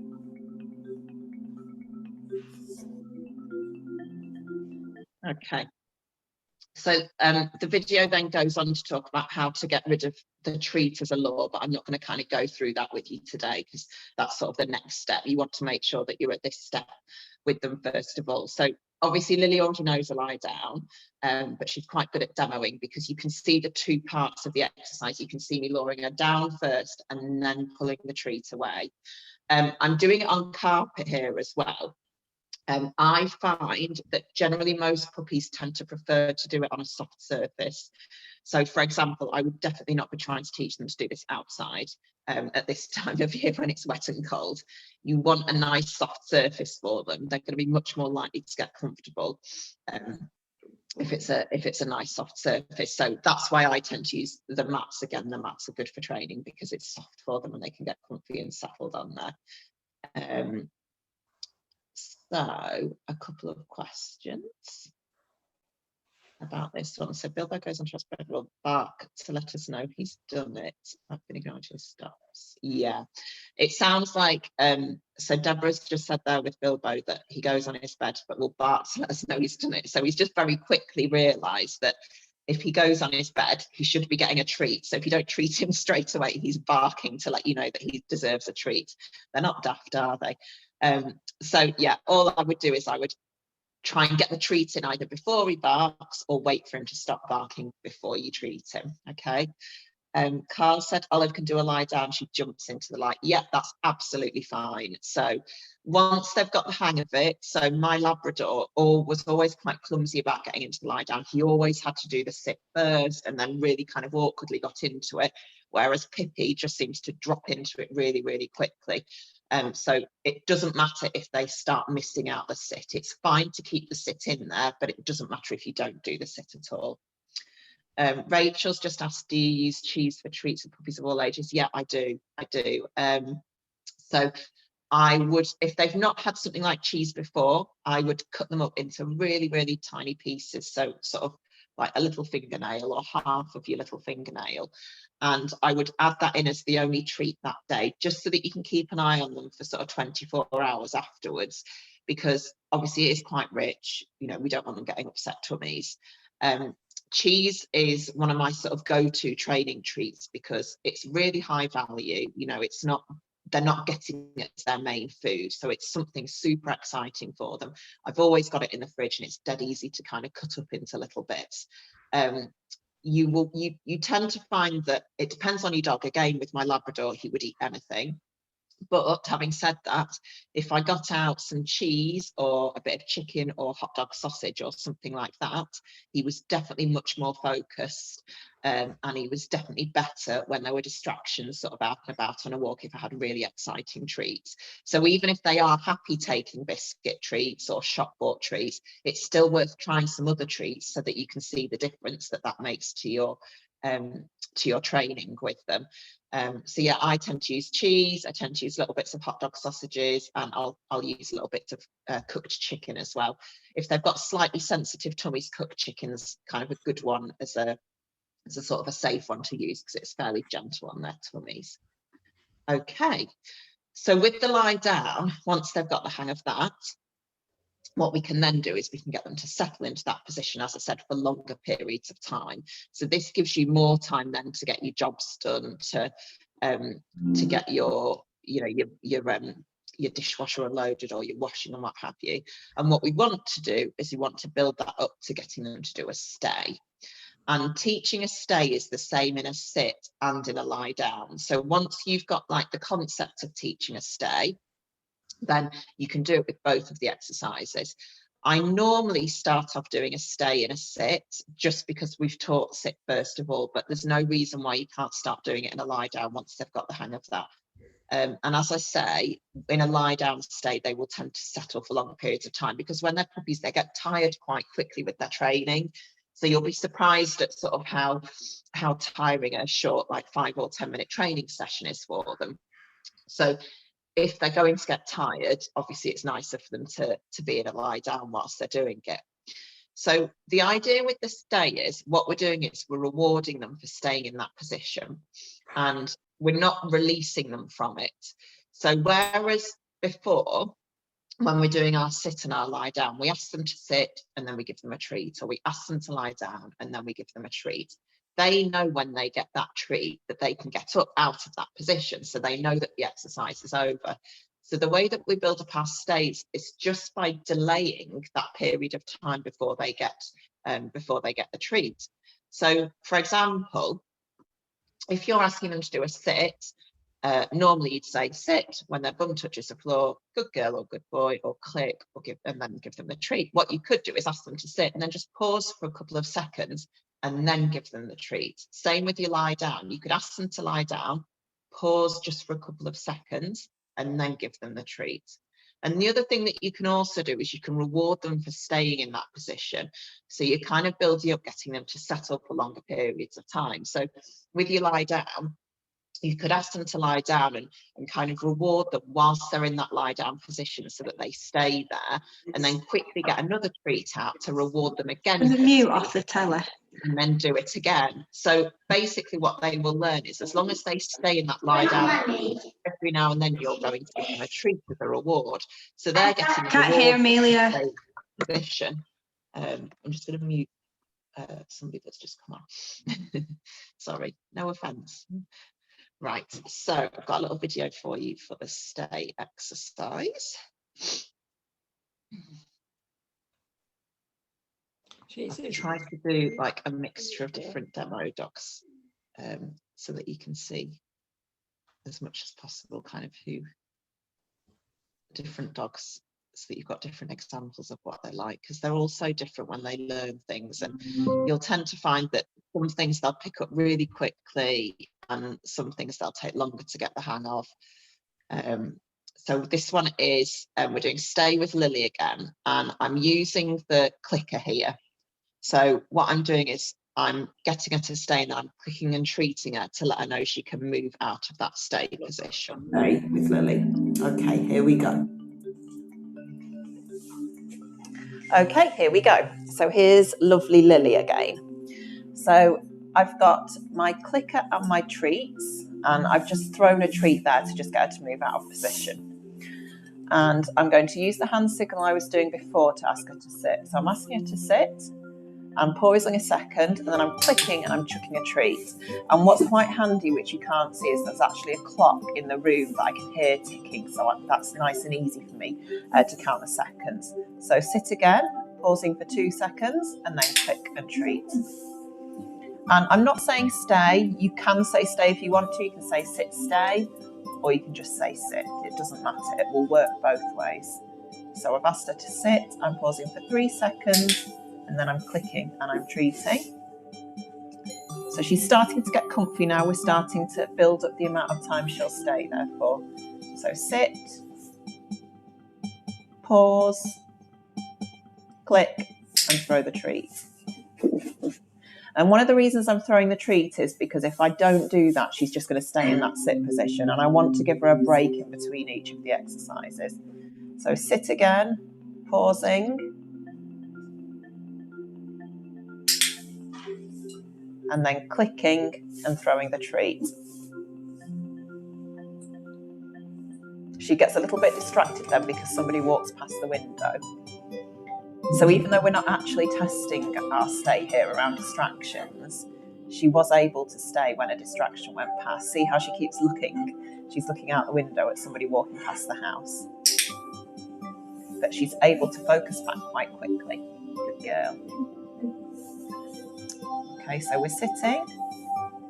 Okay. So the video then goes on to talk about how to get rid of the treat as a lure, but I'm not going to kind of go through that with you today because that's sort of the next step. You want to make sure that you're at this step with them first of all. So obviously Lily already knows a lie down, but she's quite good at demoing because you can see the two parts of the exercise. You can see me luring her down first and then pulling the treat away. I'm doing it on carpet here as well. I find that generally most puppies tend to prefer to do it on a soft surface. So for example, I would definitely not be trying to teach them to do this outside at this time of year when it's wet and cold. You want a nice soft surface for them. They're going to be much more likely to get comfortable if it's a nice soft surface. So that's why I tend to use the mats. Again, the mats are good for training because it's soft for them and they can get comfy and settled on there. So a couple of questions about this one. So Bilbo goes onto a spread will bark to let us know he's done it. I've been ignoring his stops. Yeah, it sounds like so Deborah's just said there with Bilbo that he goes on his bed but will bark to let us know he's done it. So he's just very quickly realised that if he goes on his bed, he should be getting a treat. So if you don't treat him straight away, he's barking to let you know that he deserves a treat. They're not daft, are they? So yeah, all I would do is I would try and get the treat in either before he barks or wait for him to stop barking before you treat him. Okay. Carl said Olive can do a lie down, she jumps into the light. Yeah, that's absolutely fine. So once they've got the hang of it, so my Labrador was always quite clumsy about getting into the lie down. He always had to do the sit first and then really kind of awkwardly got into it, whereas Pippi just seems to drop into it really, really quickly. So it doesn't matter if they start missing out the sit. It's fine to keep the sit in there, but it doesn't matter if you don't do the sit at all. Rachel's just asked, do you use cheese for treats for puppies of all ages? Yeah, I do. So I would, if they've not had something like cheese before, I would cut them up into really, really tiny pieces. So sort of like a little fingernail or half of your little fingernail. And I would add that in as the only treat that day, just so that you can keep an eye on them for sort of 24 hours afterwards, because obviously it is quite rich. You know, we don't want them getting upset tummies. Cheese is one of my sort of go-to training treats because it's really high value. You know, it's not, they're not getting it as their main food. So it's something super exciting for them. I've always got it in the fridge and it's dead easy to kind of cut up into little bits. You tend to find that it depends on your dog. Again, with my Labrador, he would eat anything. But having said that, if I got out some cheese or a bit of chicken or hot dog sausage or something like that, he was definitely much more focused, and he was definitely better when there were distractions sort of out and about on a walk if I had really exciting treats. So even if they are happy taking biscuit treats or shop bought treats, it's still worth trying some other treats so that you can see the difference that makes to your training with them. So yeah, I tend to use cheese, I tend to use little bits of hot dog sausages, and I'll use little bits of cooked chicken as well. If they've got slightly sensitive tummies, cooked chicken's kind of a good one as a sort of a safe one to use because it's fairly gentle on their tummies. Okay, so with the lie down, once they've got the hang of that, what we can then do is we can get them to settle into that position, as I said, for longer periods of time. So this gives you more time then to get your jobs done, to get your, you know, your dishwasher unloaded or your washing and what have you. And what we want to do is we want to build that up to getting them to do a stay. And teaching a stay is the same in a sit and in a lie down. So once you've got like the concept of teaching a stay, then you can do it with both of the exercises. I normally start off doing a stay in a sit just because we've taught sit first of all, but there's no reason why you can't start doing it in a lie down once they've got the hang of that. And as I say, in a lie down state, they will tend to settle for long periods of time, because when they're puppies, they get tired quite quickly with their training. So you'll be surprised at sort of how tiring a short, like 5 or 10 minute training session is for them. So if they're going to get tired, obviously it's nicer for them to be in a lie down whilst they're doing it. So the idea with the stay is, what we're doing is we're rewarding them for staying in that position, and we're not releasing them from it. So whereas before, when we're doing our sit and our lie down, we ask them to sit and then we give them a treat, or we ask them to lie down and then we give them a treat. They know when they get that treat that they can get up out of that position, so they know that the exercise is over. So the way that we build up our stays is just by delaying that period of time before they get the treat. So for example, if you're asking them to do a sit, normally you'd say sit when their bum touches the floor, good girl or good boy, or click, or and then give them the treat. What you could do is ask them to sit and then just pause for a couple of seconds and then give them the treat. Same with your lie down. You could ask them to lie down, pause just for a couple of seconds, and then give them the treat. And the other thing that you can also do is you can reward them for staying in that position. So you're kind of building up, getting them to settle for longer periods of time. So with your lie down, you could ask them to lie down and kind of reward them whilst they're in that lie down position so that they stay there, and then quickly get another treat out to reward them again. And the mute off the telly. And then do it again. So basically what they will learn is, as long as they stay in that lie down, every now and then you're going to give them a treat as a reward. So they're getting a Can't hear Amelia. Position. I'm just going to mute somebody that's just come on. Sorry, no offense. Right, so I've got a little video for you for the stay exercise. I've tried to do like a mixture of different demo docs so that you can see as much as possible kind of who different dogs, so that you've got different examples of what they're like, because they're all so different when they learn things, and you'll tend to find that some things they'll pick up really quickly and some things they'll take longer to get the hang of. So this one is, we're doing stay with Lily again, and I'm using the clicker here. So what I'm doing is I'm getting her to stay, and I'm clicking and treating her to let her know she can move out of that stay position. Stay with Lily. Okay, here we go. Okay, here we go. So here's lovely Lily again. So I've got my clicker and my treats, and I've just thrown a treat there to just get her to move out of position. And I'm going to use the hand signal I was doing before to ask her to sit. So I'm asking her to sit. I'm pausing a second, and then I'm clicking and I'm chucking a treat. And what's quite handy, which you can't see, is there's actually a clock in the room that I can hear ticking. So that's nice and easy for me to count the seconds. So sit again, pausing for 2 seconds, and then click and treat. And I'm not saying stay. You can say stay if you want to. You can say sit, stay, or you can just say sit. It doesn't matter. It will work both ways. So I've asked her to sit. I'm pausing for 3 seconds, and then I'm clicking and I'm treating. So she's starting to get comfy now. We're starting to build up the amount of time she'll stay there for. So sit, pause, click, and throw the treat. And one of the reasons I'm throwing the treat is because if I don't do that, she's just going to stay in that sit position, and I want to give her a break in between each of the exercises. So sit again, pausing, and then clicking and throwing the treat. She gets a little bit distracted then because somebody walks past the window. So even though we're not actually testing our stay here around distractions, she was able to stay when a distraction went past. See how she keeps looking? She's looking out the window at somebody walking past the house. But she's able to focus back quite quickly. Good girl. Okay, so we're sitting,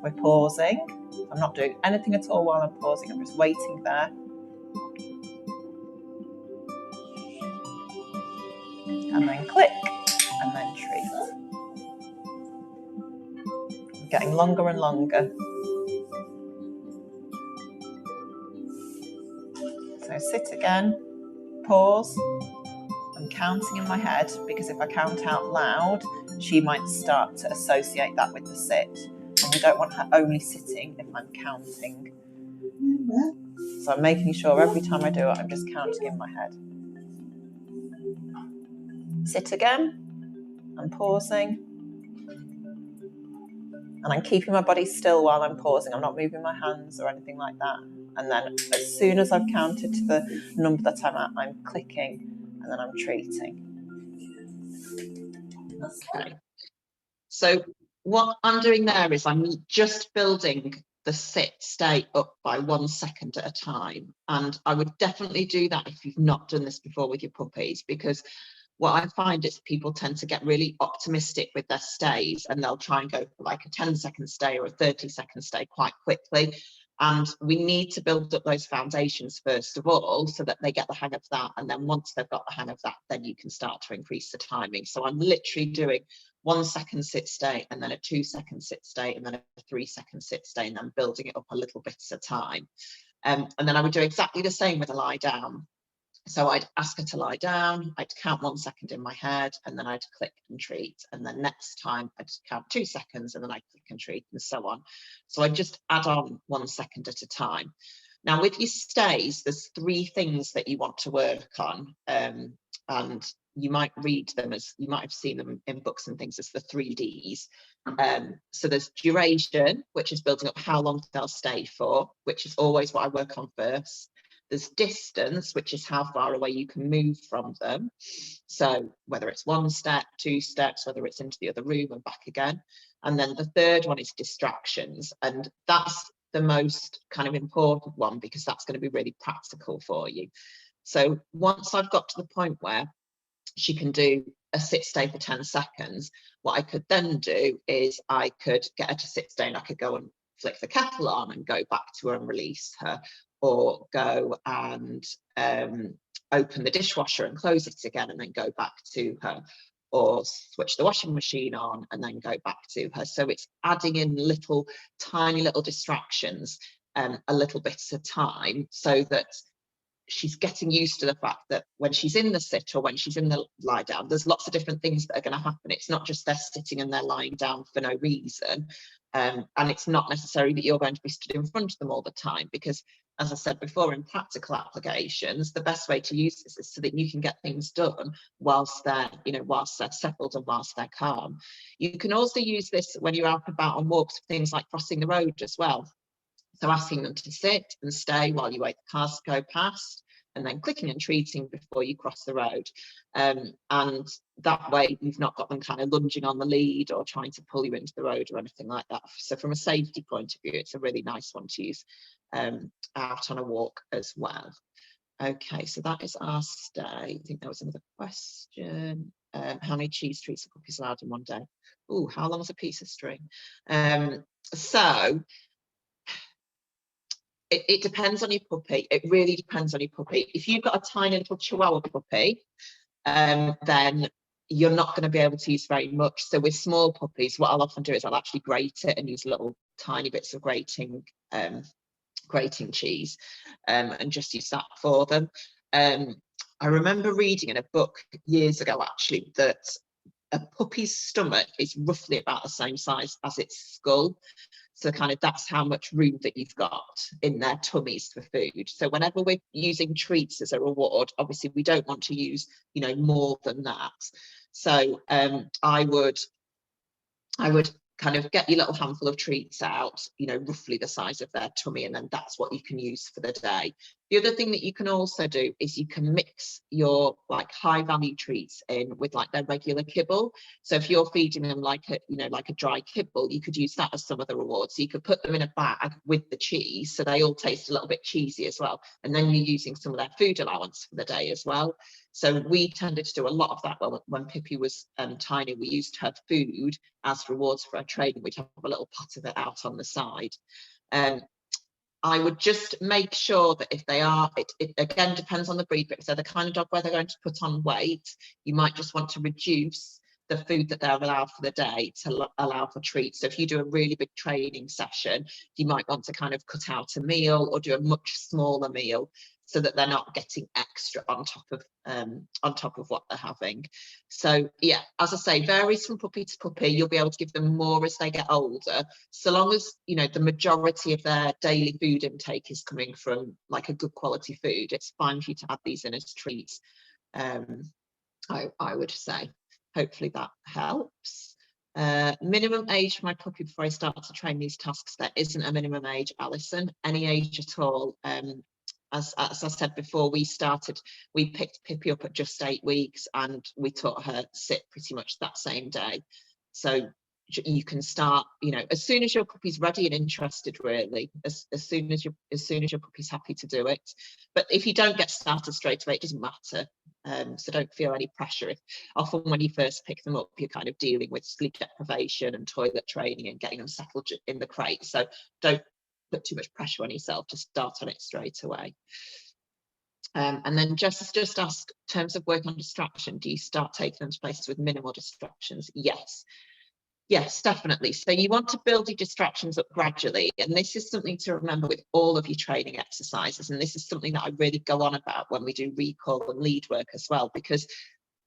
we're pausing. I'm not doing anything at all while I'm pausing, I'm just waiting there. And then click, and then treat. Getting longer and longer. So sit again, pause. I'm counting in my head because if I count out loud, she might start to associate that with the sit. And we don't want her only sitting if I'm counting. So I'm making sure every time I do it, I'm just counting in my head. Sit again. I'm pausing. And I'm keeping my body still while I'm pausing. I'm not moving my hands or anything like that. And then as soon as I've counted to the number that I'm at, I'm clicking and then I'm treating. Okay. So what I'm doing there is I'm just building the sit stay up by 1 second at a time. And I would definitely do that if you've not done this before with your puppies, because what I find is people tend to get really optimistic with their stays and they'll try and go for like a 10-second stay or a 30-second stay quite quickly. And we need to build up those foundations first of all so that they get the hang of that. And then once they've got the hang of that, then you can start to increase the timing. So I'm literally doing 1 second sit stay and then a 2-second sit stay and then a 3-second sit stay and then building it up a little bit at a time. And then I would do exactly the same with a lie down. So I'd ask her to lie down, I'd count 1 second in my head, and then I'd click and treat. And then next time I'd count 2 seconds and then I'd click and treat, and so on. So I just add on 1 second at a time. Now with your stays, there's 3 things that you want to work on. And you might read them as, you might have seen them in books and things as the 3 Ds. So there's duration, which is building up how long they'll stay for, which is always what I work on first. There's distance, which is how far away you can move from them. So whether it's 1 step, 2 steps, whether it's into the other room and back again. And then the third one is distractions. And that's the most kind of important one because that's going to be really practical for you. So once I've got to the point where she can do a sit stay for 10 seconds, what I could then do is I could get her to sit stay and I could go and flick the kettle on and go back to her and release her, or go and open the dishwasher and close it again and then go back to her, or switch the washing machine on and then go back to her. So it's adding in little tiny little distractions a little bit at a time, so that she's getting used to the fact that when she's in the sit or when she's in the lie down, there's lots of different things that are going to happen. It's not just they're sitting and they're lying down for no reason. And it's not necessary that you're going to be stood in front of them all the time, because as I said before, in practical applications, the best way to use this is so that you can get things done whilst they're, whilst they're settled and whilst they're calm. You can also use this when you're out and about on walks for things like crossing the road as well. So asking them to sit and stay while you wait the cars to go past, and then clicking and treating before you cross the road. And that way you've not got them kind of lunging on the lead or trying to pull you into the road or anything like that. So from a safety point of view, it's a really nice one to use out on a walk as well. Okay, so that is our stay. I think there was another question. How many cheese treats are puppies allowed in one day? Oh, how long is a piece of string? So it depends on your puppy. It really depends on your puppy. If you've got a tiny little Chihuahua puppy, then you're not going to be able to use very much. So with small puppies, what I'll often do is I'll actually grate it and use little tiny bits of grating cheese, and just use that for them. I remember reading in a book years ago actually that a puppy's stomach is roughly about the same size as its skull. So kind of that's how much room that you've got in their tummies for food. So whenever we're using treats as a reward, obviously we don't want to use, more than that. So I would kind of get your little handful of treats out, you know, roughly the size of their tummy, and then that's what you can use for the day. The other thing that you can also do is you can mix your like high value treats in with like their regular kibble. So if you're feeding them like a, you know, like a dry kibble, you could use that as some of the rewards. So you could put them in a bag with the cheese, so they all taste a little bit cheesy as well. And then you're using some of their food allowance for the day as well. So we tended to do a lot of that when Pippi was tiny. We used her food as rewards for her training. We'd have a little pot of it out on the side. I would just make sure that if they are, it again depends on the breed, but if they're the kind of dog where they're going to put on weight, you might just want to reduce the food that they're allowed for the day to allow for treats. So if you do a really big training session, you might want to kind of cut out a meal or do a much smaller meal, so that they're not getting extra on top of what they're having. So yeah, as I say, varies from puppy to puppy. You'll be able to give them more as they get older, so long as, you know, the majority of their daily food intake is coming from like a good quality food. It's fine for you to add these in as treats. I would say. Hopefully that helps. Minimum age for my puppy before I start to train these tasks. There isn't a minimum age, Alison, any age at all. As I said before, we picked Pippi up at just 8 weeks and we taught her sit pretty much that same day. So you can start, you know, as soon as your puppy's ready and interested, really, as soon as your puppy's happy to do it. But if you don't get started straight away, it doesn't matter. So don't feel any pressure. Often when you first pick them up, you're kind of dealing with sleep deprivation and toilet training and getting them settled in the crate. So don't put too much pressure on yourself to start on it straight away. And then Jess has just asked, in terms of work on distraction, do you start taking them to places with minimal distractions? Yes, definitely. So you want to build your distractions up gradually. And this is something to remember with all of your training exercises. And this is something that I really go on about when we do recall and lead work as well, because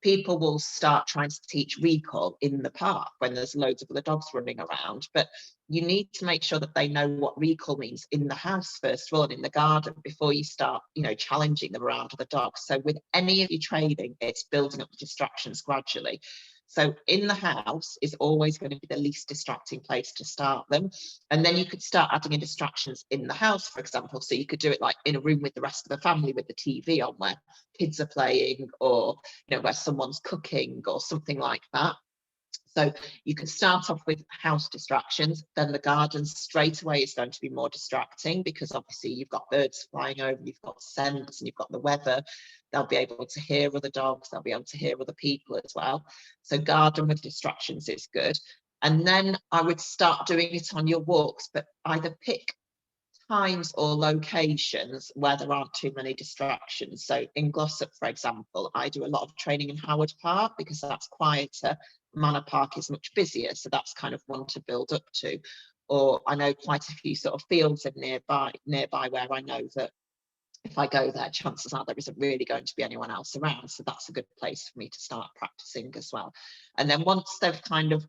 people will start trying to teach recall in the park when there's loads of other dogs running around. But you need to make sure that they know what recall means in the house, first of all, and in the garden, before you start, you know, challenging them around other dogs. So with any of your training, it's building up the distractions gradually. So in the house is always going to be the least distracting place to start them. And then you could start adding in distractions in the house, for example. So you could do it like in a room with the rest of the family with the TV on where kids are playing, or, you know, where someone's cooking or something like that. So you can start off with house distractions, then the garden straight away is going to be more distracting, because obviously you've got birds flying over, you've got scents, and you've got the weather. They'll be able to hear other dogs, they'll be able to hear other people as well. So garden with distractions is good. And then I would start doing it on your walks, but either pick times or locations where there aren't too many distractions. So in Glossop, for example, I do a lot of training in Howard Park because that's quieter. Manor Park is much busier, so that's kind of one to build up to. Or I know quite a few sort of fields in nearby where I know that if I go there, chances are there isn't really going to be anyone else around. So that's a good place for me to start practicing as well. And then once they've kind of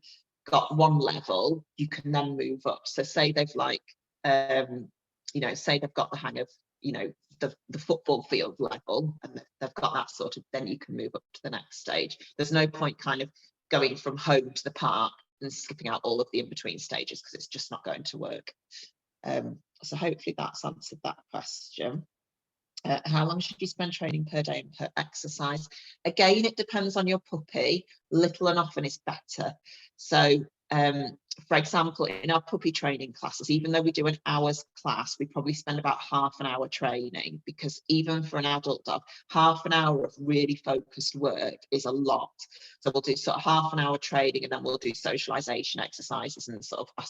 got one level, you can then move up. So say they've like, you know, say they've got the hang of, you know, the football field level, and they've got that sort of, then you can move up to the next stage. There's no point kind of going from home to the park and skipping out all of the in-between stages, because it's just not going to work. So hopefully that's answered that question. How long should you spend training per day and per exercise? Again, it depends on your puppy. Little and often is better. So for example, in our puppy training classes, even though we do an hour's class, we probably spend about half an hour training, because even for an adult dog, half an hour of really focused work is a lot. So we'll do sort of half an hour training, and then we'll do socialization exercises and sort of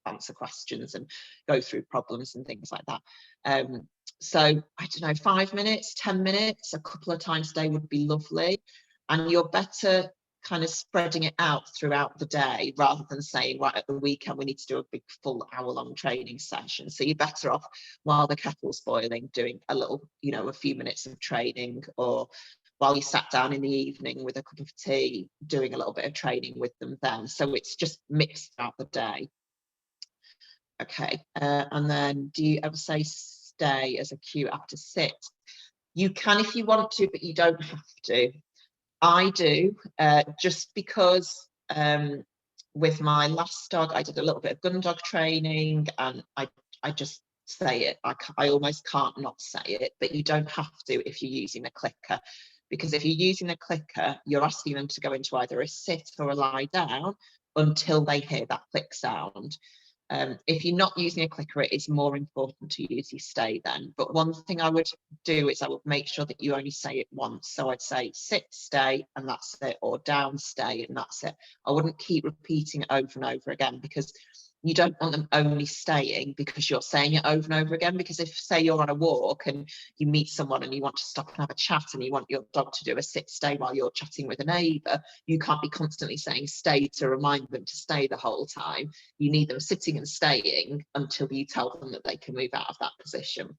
answer questions and go through problems and things like that. So I don't know, 5 minutes, 10 minutes, a couple of times a day would be lovely. And you're better kind of spreading it out throughout the day, rather than saying, right, at the weekend we need to do a big full hour-long training session. So you're better off while the kettle's boiling doing a little, you know, a few minutes of training, or while you sat down in the evening with a cup of tea doing a little bit of training with them then. So it's just mixed throughout the day. Okay, and then do you ever say stay as a cue after sit? You can if you want to, but you don't have to. I do, just because with my last dog, I did a little bit of gun dog training, and I just say it. I almost can't not say it, but you don't have to if you're using a clicker, because if you're using a clicker, you're asking them to go into either a sit or a lie down until they hear that click sound. If you're not using a clicker, it is more important to use your stay then. But one thing I would do is I would make sure that you only say it once. So I'd say sit, stay, and that's it, or down, stay, and that's it. I wouldn't keep repeating it over and over again, because you don't want them only staying because you're saying it over and over again. Because if, say, you're on a walk and you meet someone and you want to stop and have a chat and you want your dog to do a sit stay while you're chatting with a neighbour, you can't be constantly saying stay to remind them to stay the whole time. You need them sitting and staying until you tell them that they can move out of that position.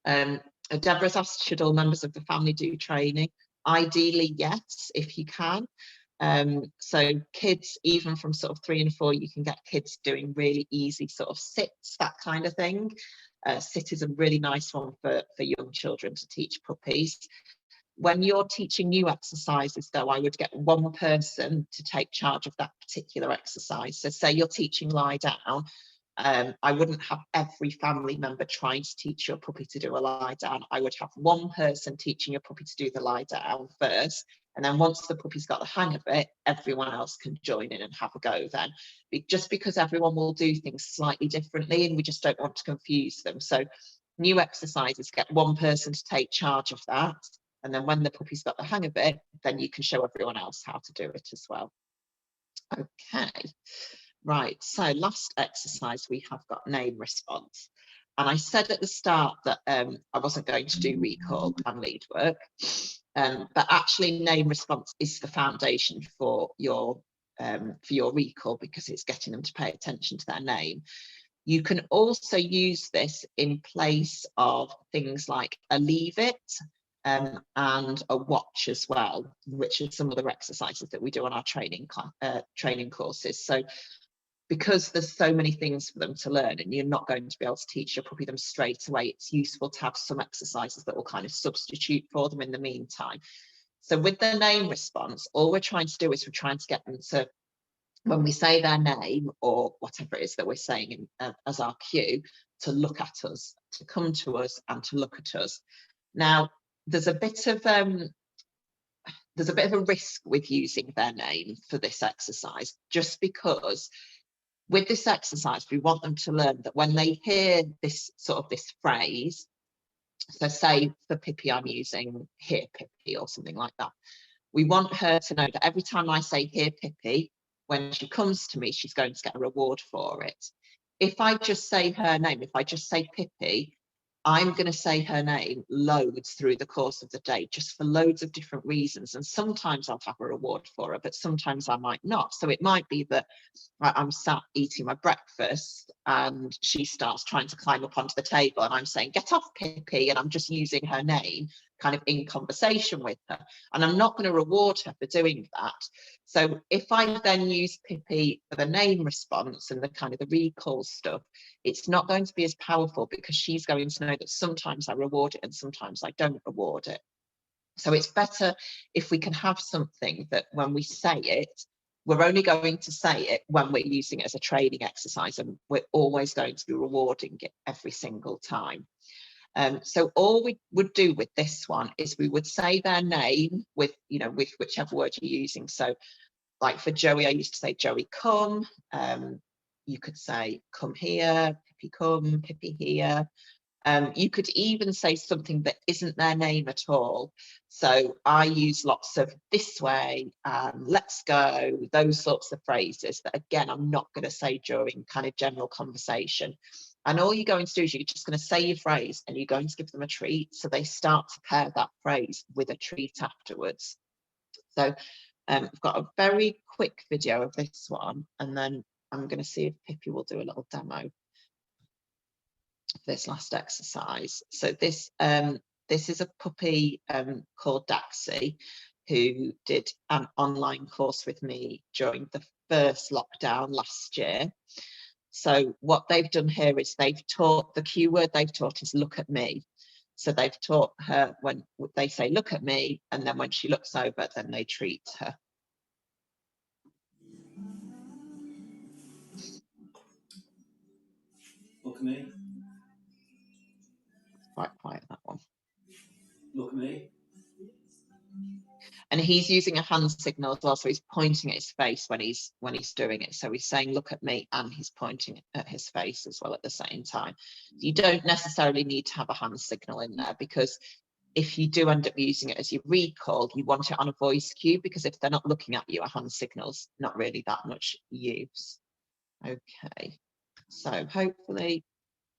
Deborah's asked, should all members of the family do training? Ideally, yes, if you can. So kids, even from sort of 3 and 4, you can get kids doing really easy sort of sits, that kind of thing. Sit is a really nice one for young children to teach puppies. When you're teaching new exercises, though, I would get one person to take charge of that particular exercise. So say you're teaching lie down, I wouldn't have every family member trying to teach your puppy to do a lie down. I would have one person teaching your puppy to do the lie down first. And then once the puppy's got the hang of it, everyone else can join in and have a go then. Just because everyone will do things slightly differently and we just don't want to confuse them. So new exercises, get one person to take charge of that. And then when the puppy's got the hang of it, then you can show everyone else how to do it as well. Okay, right, so last exercise we have got name response. And I said at the start that I wasn't going to do recall and lead work, but actually name response is the foundation for your recall, because it's getting them to pay attention to their name. You can also use this in place of things like a leave it and a watch as well, which are some other exercises that we do on our training courses. So because there's so many things for them to learn and you're not going to be able to teach your puppy them straight away, it's useful to have some exercises that will kind of substitute for them in the meantime. So with the name response, all we're trying to do is we're trying to get them to, when we say their name or whatever it is that we're saying as our cue, to look at us, to come to us and to look at us. Now, there's a bit of a risk with using their name for this exercise, just because with this exercise, we want them to learn that when they hear this phrase, so say for Pippi, I'm using here Pippi or something like that. We want her to know that every time I say here Pippi, when she comes to me, she's going to get a reward for it. If I just say her name, if I just say Pippi, I'm going to say her name loads through the course of the day, just for loads of different reasons. And sometimes I'll have a reward for her, but sometimes I might not. So it might be that I'm sat eating my breakfast and she starts trying to climb up onto the table and I'm saying, get off Pippi, and I'm just using her name kind of in conversation with her. And I'm not going to reward her for doing that. So if I then use Pippi for the name response and the kind of the recall stuff, it's not going to be as powerful, because she's going to know that sometimes I reward it and sometimes I don't reward it. So it's better if we can have something that when we say it, we're only going to say it when we're using it as a training exercise, and we're always going to be rewarding it every single time. So all we would do with this one is we would say their name with whichever word you're using. So like for Joey, I used to say, Joey, come. You could say, come here, Pippi, come, Pippi here. You could even say something that isn't their name at all. So I use lots of this way, let's go, those sorts of phrases that, again, I'm not going to say during kind of general conversation. And all you're going to do is you're just going to say your phrase and you're going to give them a treat. So they start to pair that phrase with a treat afterwards. So I've got a very quick video of this one, and then I'm going to see if Pippi will do a little demo of this last exercise. So this is a puppy called Daxi, who did an online course with me during the first lockdown last year. So what they've done here is they've taught, the cue word they've taught is look at me. So they've taught her when they say look at me, and then when she looks over, then they treat her. Look at me. Quite quiet, that one. Look at me. And he's using a hand signal as well, so he's pointing at his face when he's doing it. So he's saying, look at me, and he's pointing at his face as well at the same time. You don't necessarily need to have a hand signal in there, because if you do end up using it as your recall, you want it on a voice cue, because if they're not looking at you, a hand signal's not really that much use. Okay, so hopefully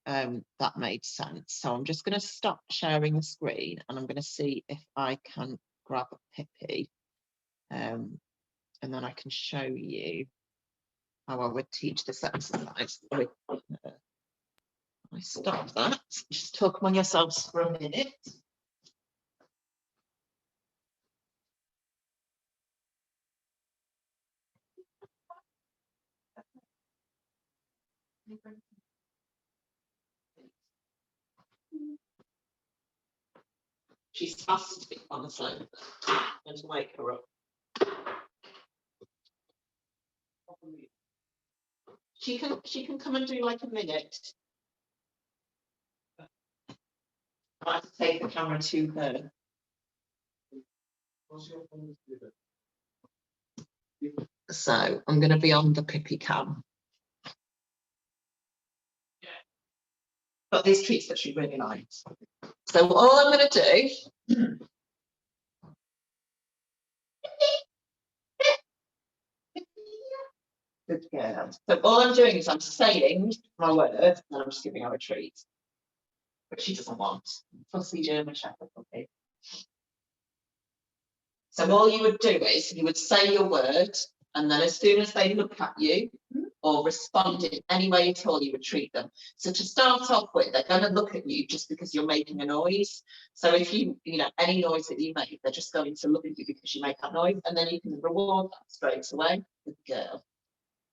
that made sense. So I'm just going to stop sharing the screen, and I'm going to see if I can grab a Pippi, and then I can show you how I would teach this exercise. I stop that. Just talk among yourselves for a minute. She's fast asleep on the phone. I'm going to wake her up. She can come and do like a minute. I have to take the camera to her. So I'm going to be on the Pippi cam. Got these treats that she really likes. So all I'm going to do. Good girl. So all I'm doing is I'm saying my word, and I'm just giving her a treat. But she doesn't want. Fussy German Shepherd puppy. So all you would do is you would say your word, and then as soon as they look at you or respond in any way at all, you would treat them. So to start off with, they're going to look at you just because you're making a noise. So if you know, any noise that you make, they're just going to look at you because you make that noise, and then you can reward that straight away. Good girl.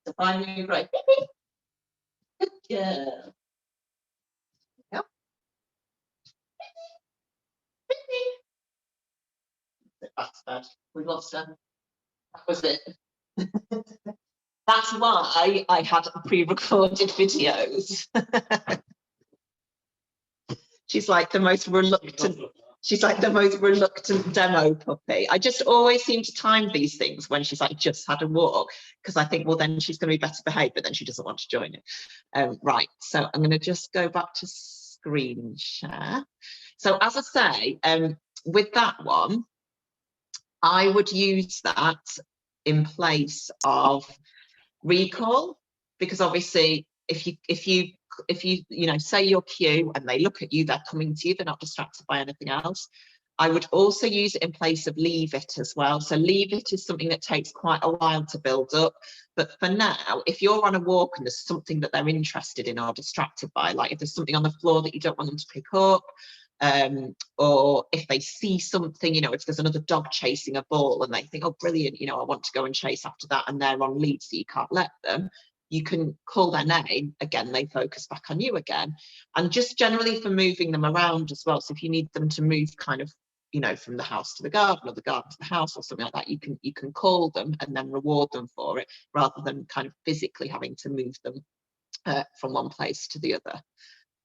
So finally, you're great. Good girl. Yep. That's bad. We've lost her. That was it. That's why I had pre-recorded videos. She's like the most reluctant. She's like the most reluctant demo puppy. I just always seem to time these things when she's like just had a walk, because I think, well, then she's going to be better behaved, but then she doesn't want to join it. Right, so I'm going to just go back to screen share. So as I say, with that one, I would use that in place of recall, because obviously if you say your cue and they look at you, they're coming to you, they're not distracted by anything else. I would also use it in place of leave it as well. So leave it is something that takes quite a while to build up, but for now, if you're on a walk and there's something that they're interested in or distracted by, like if there's something on the floor that you don't want them to pick up, or if they see something, if there's another dog chasing a ball and they think, oh brilliant, I want to go and chase after that, and they're on lead so you can't let them, you can call their name again, they focus back on you again. And just generally for moving them around as well, so if you need them to move kind of from the house to the garden or the garden to the house or something like that, you can call them and then reward them for it, rather than kind of physically having to move them from one place to the other.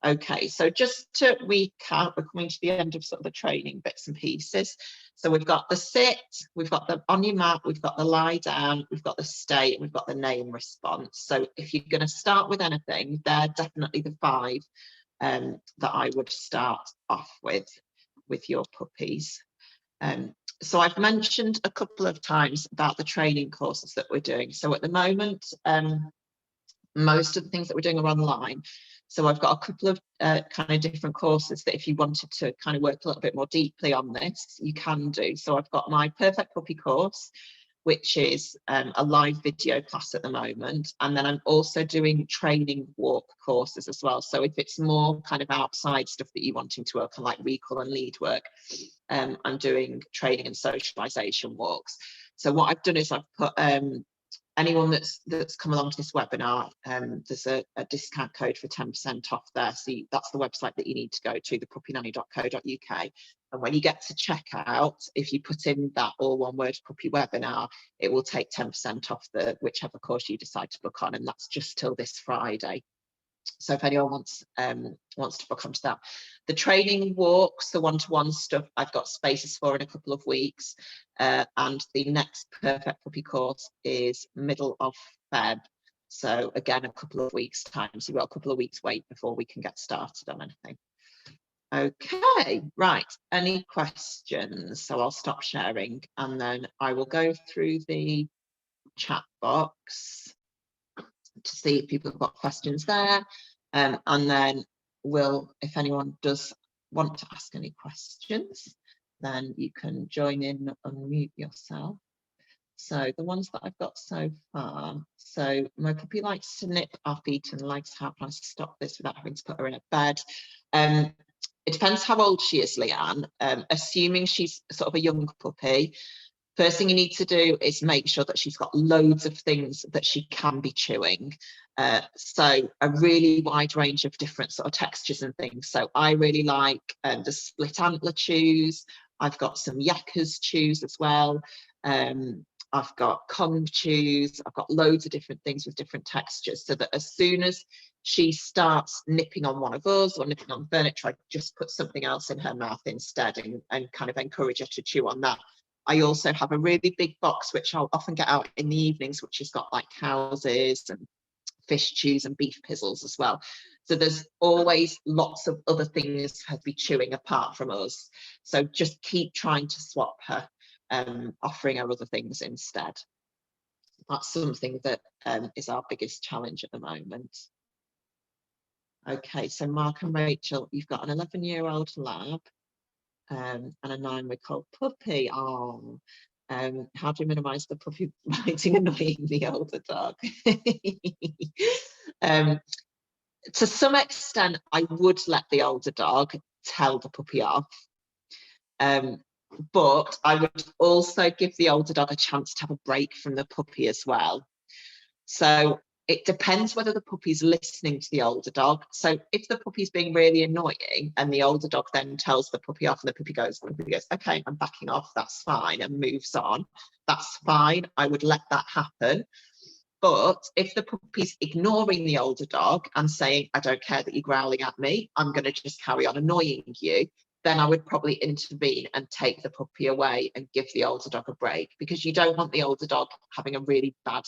Okay, so just to recap, we're coming to the end of sort of the training bits and pieces. So we've got the sit, we've got the on your mat, we've got the lie down, we've got the stay, and we've got the name response. So if you're going to start with anything, they're definitely the 5 that I would start off with your puppies. So I've mentioned a couple of times about the training courses that we're doing. So at the moment, most of the things that we're doing are online. So I've got a couple of kind of different courses that if you wanted to kind of work a little bit more deeply on this, you can do. So I've got my Perfect Puppy course, which is a live video class at the moment. And then I'm also doing training walk courses as well. So if it's more kind of outside stuff that you're wanting to work on, like recall and lead work, I'm doing training and socialization walks. So what I've done is I've put anyone that's come along to this webinar, there's a discount code for 10% off there. So that's the website that you need to go to, thepuppynanny.co.uk. And when you get to checkout, if you put in that all one word puppy webinar, it will take 10% off whichever course you decide to book on. And that's just till this Friday. So if anyone wants to book onto that. The training walks, the one-to-one stuff, I've got spaces for in a couple of weeks. And the next Perfect Puppy course is middle of Feb. So again, a couple of weeks time. So you've got a couple of weeks wait before we can get started on anything. Okay, right. Any questions? So I'll stop sharing and then I will go through the chat box to see if people have got questions there. And then if anyone does want to ask any questions, then you can join in, unmute yourself. So the ones that I've got so far, so my puppy likes to nip our feet and likes to have us stop this without having to put her in a bed. It depends how old she is, Leanne. Assuming she's sort of a young puppy, first thing you need to do is make sure that she's got loads of things that she can be chewing. So a really wide range of different sort of textures and things. So I really like the split antler chews. I've got some Yakkers chews as well. I've got Kong chews. I've got loads of different things with different textures, so that as soon as she starts nipping on one of us or nipping on furniture, I just put something else in her mouth instead and kind of encourage her to chew on that. I also have a really big box, which I'll often get out in the evenings, which has got like houses and fish chews and beef pizzles as well. So there's always lots of other things for her to be chewing apart from us. So just keep trying to swap her, offering her other things instead. That's something that is our biggest challenge at the moment. Okay, so Mark and Rachel, you've got an 11-year-old lab. And a 9-week-old puppy. Oh, how do you minimize the puppy biting annoying the older dog? To some extent, I would let the older dog tell the puppy off. But I would also give the older dog a chance to have a break from the puppy as well. So it depends whether the puppy's listening to the older dog. So if the puppy's being really annoying and the older dog then tells the puppy off and the puppy goes, okay, I'm backing off, that's fine, and moves on, that's fine. I would let that happen. But if the puppy's ignoring the older dog and saying, I don't care that you're growling at me, I'm going to just carry on annoying you, then I would probably intervene and take the puppy away and give the older dog a break, because you don't want the older dog having a really bad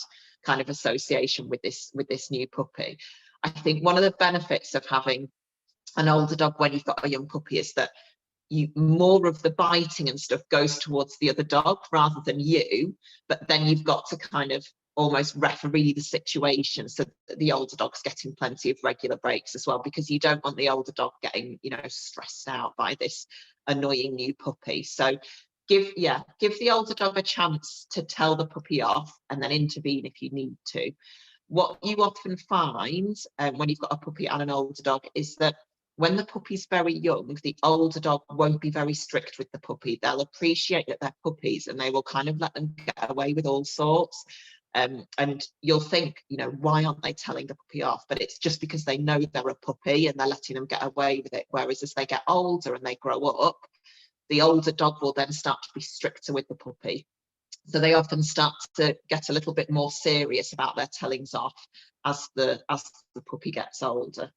kind of association with this new puppy. I think one of the benefits of having an older dog when you've got a young puppy is that more of the biting and stuff goes towards the other dog rather than you, but then you've got to kind of almost referee the situation so that the older dog's getting plenty of regular breaks as well, because you don't want the older dog getting, you know, stressed out by this annoying new puppy. So give the older dog a chance to tell the puppy off and then intervene if you need to. What you often find when you've got a puppy and an older dog is that when the puppy's very young, the older dog won't be very strict with the puppy. They'll appreciate that they're puppies and they will kind of let them get away with all sorts. And you'll think, you know, why aren't they telling the puppy off? But it's just because they know they're a puppy and they're letting them get away with it. Whereas as they get older and they grow up, the older dog will then start to be stricter with the puppy. So they often start to get a little bit more serious about their tellings off as the puppy gets older.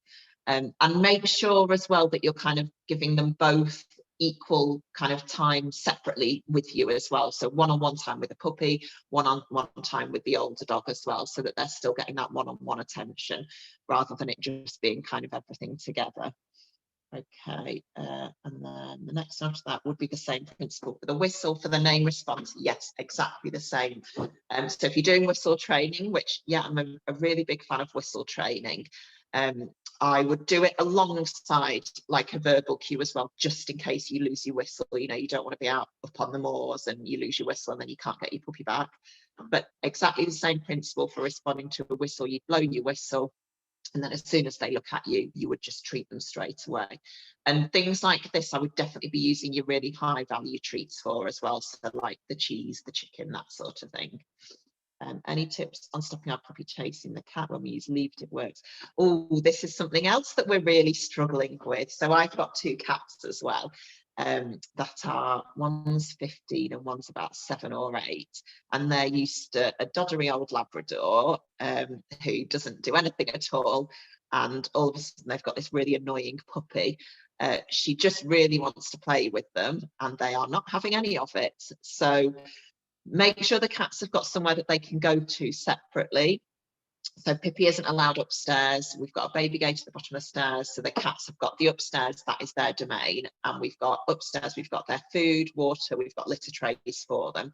And make sure as well that you're kind of giving them both equal kind of time separately with you as well. So one-on-one time with the puppy, one-on-one time with the older dog as well, so that they're still getting that one-on-one attention rather than it just being kind of everything together. Okay, and then the next after that would be the same principle for the whistle. For the name response, yes, exactly the same. So if you're doing whistle training, which, yeah, I'm a really big fan of whistle training, I would do it alongside like a verbal cue as well, just in case you lose your whistle. You know, you don't want to be out up on the moors and you lose your whistle and then you can't get your puppy back. But exactly the same principle for responding to a whistle. You blow your whistle, and then as soon as they look at you, you would just treat them straight away. And things like this, I would definitely be using your really high value treats for as well. So like the cheese, the chicken, that sort of thing. Any tips on stopping our puppy chasing the cat when we use leaved? It works. Oh, this is something else that we're really struggling with. So I've got 2 cats as well. That are, one's 15 and one's about 7 or 8, and they're used to a doddery old Labrador who doesn't do anything at all, and all of a sudden they've got this really annoying puppy. She just really wants to play with them, and they are not having any of it. So make sure the cats have got somewhere that they can go to separately. So Pippi isn't allowed upstairs. We've got a baby gate at the bottom of the stairs. So the cats have got the upstairs, that is their domain. And we've got upstairs, we've got their food, water, we've got litter trays for them.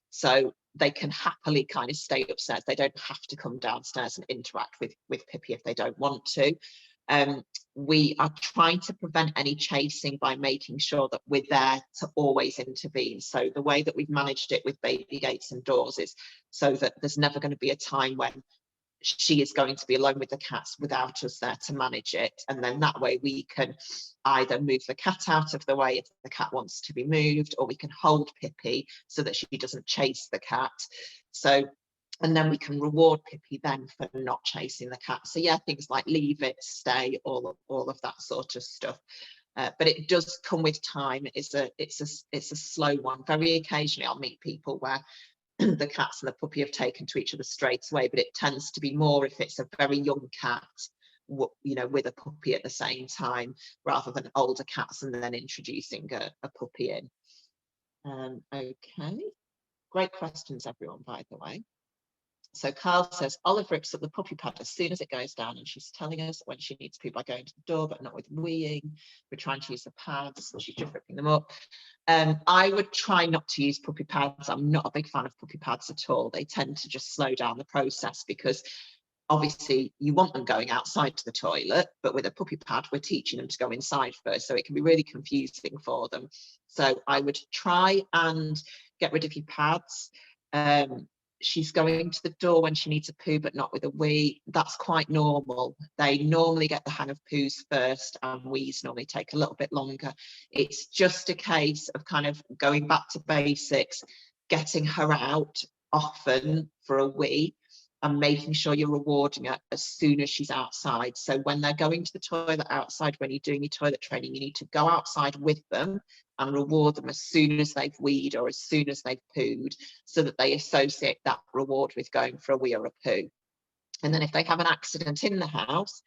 So they can happily kind of stay upstairs. They don't have to come downstairs and interact with Pippi if they don't want to. We are trying to prevent any chasing by making sure that we're there to always intervene. So the way that we've managed it with baby gates and doors is so that there's never going to be a time when she is going to be alone with the cats without us there to manage it. And then that way we can either move the cat out of the way if the cat wants to be moved, or we can hold Pippi so that she doesn't chase the cat. So, and then we can reward Pippi then for not chasing the cat. So yeah, things like leave it, stay, all of that sort of stuff. But it does come with time. It's a slow one. Very occasionally I'll meet people where the cats and the puppy have taken to each other straight away, but it tends to be more if it's a very young cat, you know, with a puppy at the same time, rather than older cats and then introducing a puppy in. Okay, great questions everyone, by the way. So Carl says, Olive rips up the puppy pad as soon as it goes down, and she's telling us when she needs to by going to the door, but not with weeing. We're trying to use the pads, and she's just ripping them up. I would try not to use puppy pads. I'm not a big fan of puppy pads at all. They tend to just slow down the process, because obviously you want them going outside to the toilet, but with a puppy pad, we're teaching them to go inside first. So it can be really confusing for them. So I would try and get rid of your pads. She's going to the door when she needs a poo, but not with a wee. That's quite normal. They normally get the hang of poos first, and wees normally take a little bit longer. It's just a case of kind of going back to basics, getting her out often for a wee, and making sure you're rewarding her as soon as she's outside. So when they're going to the toilet outside, when you're doing your toilet training, you need to go outside with them and reward them as soon as they've weed or as soon as they've pooed, so that they associate that reward with going for a wee or a poo. And then if they have an accident in the house,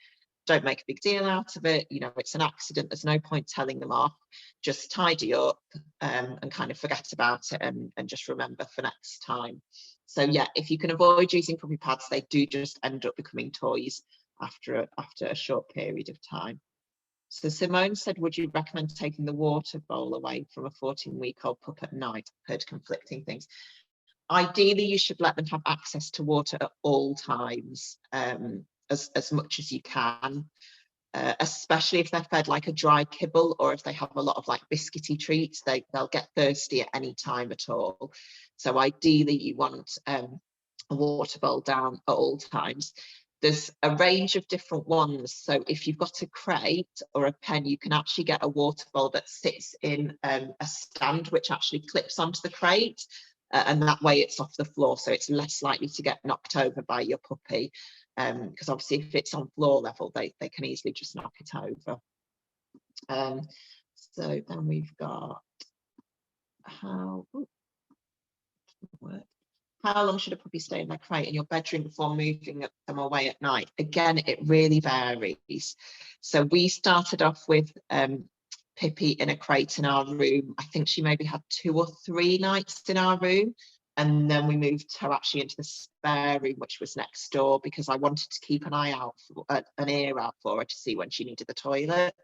don't make a big deal out of it. You know, it's an accident. There's no point telling them off. Just tidy up and kind of forget about it, and just remember for next time. So yeah, if you can avoid using puppy pads, they do just end up becoming toys after a short period of time. So Simone said, would you recommend taking the water bowl away from a 14-week-old pup at night? I've heard conflicting things. Ideally, you should let them have access to water at all times, as much as you can, especially if they're fed like a dry kibble, or if they have a lot of like biscuity treats, they'll get thirsty at any time at all. So ideally you want a water bowl down at all times. There's a range of different ones. So if you've got a crate or a pen, you can actually get a water bowl that sits in a stand which actually clips onto the crate. And that way it's off the floor, so it's less likely to get knocked over by your puppy. Because obviously if it's on floor level, they can easily just knock it over. So then we've got how long should a puppy stay in their crate in your bedroom before moving them away at night? Again, it really varies. So we started off with Pippi in a crate in our room. I think she maybe had 2 or 3 nights in our room, and then we moved her actually into the spare room, which was next door, because I wanted to keep an eye out, an ear out for her to see when she needed the toilet.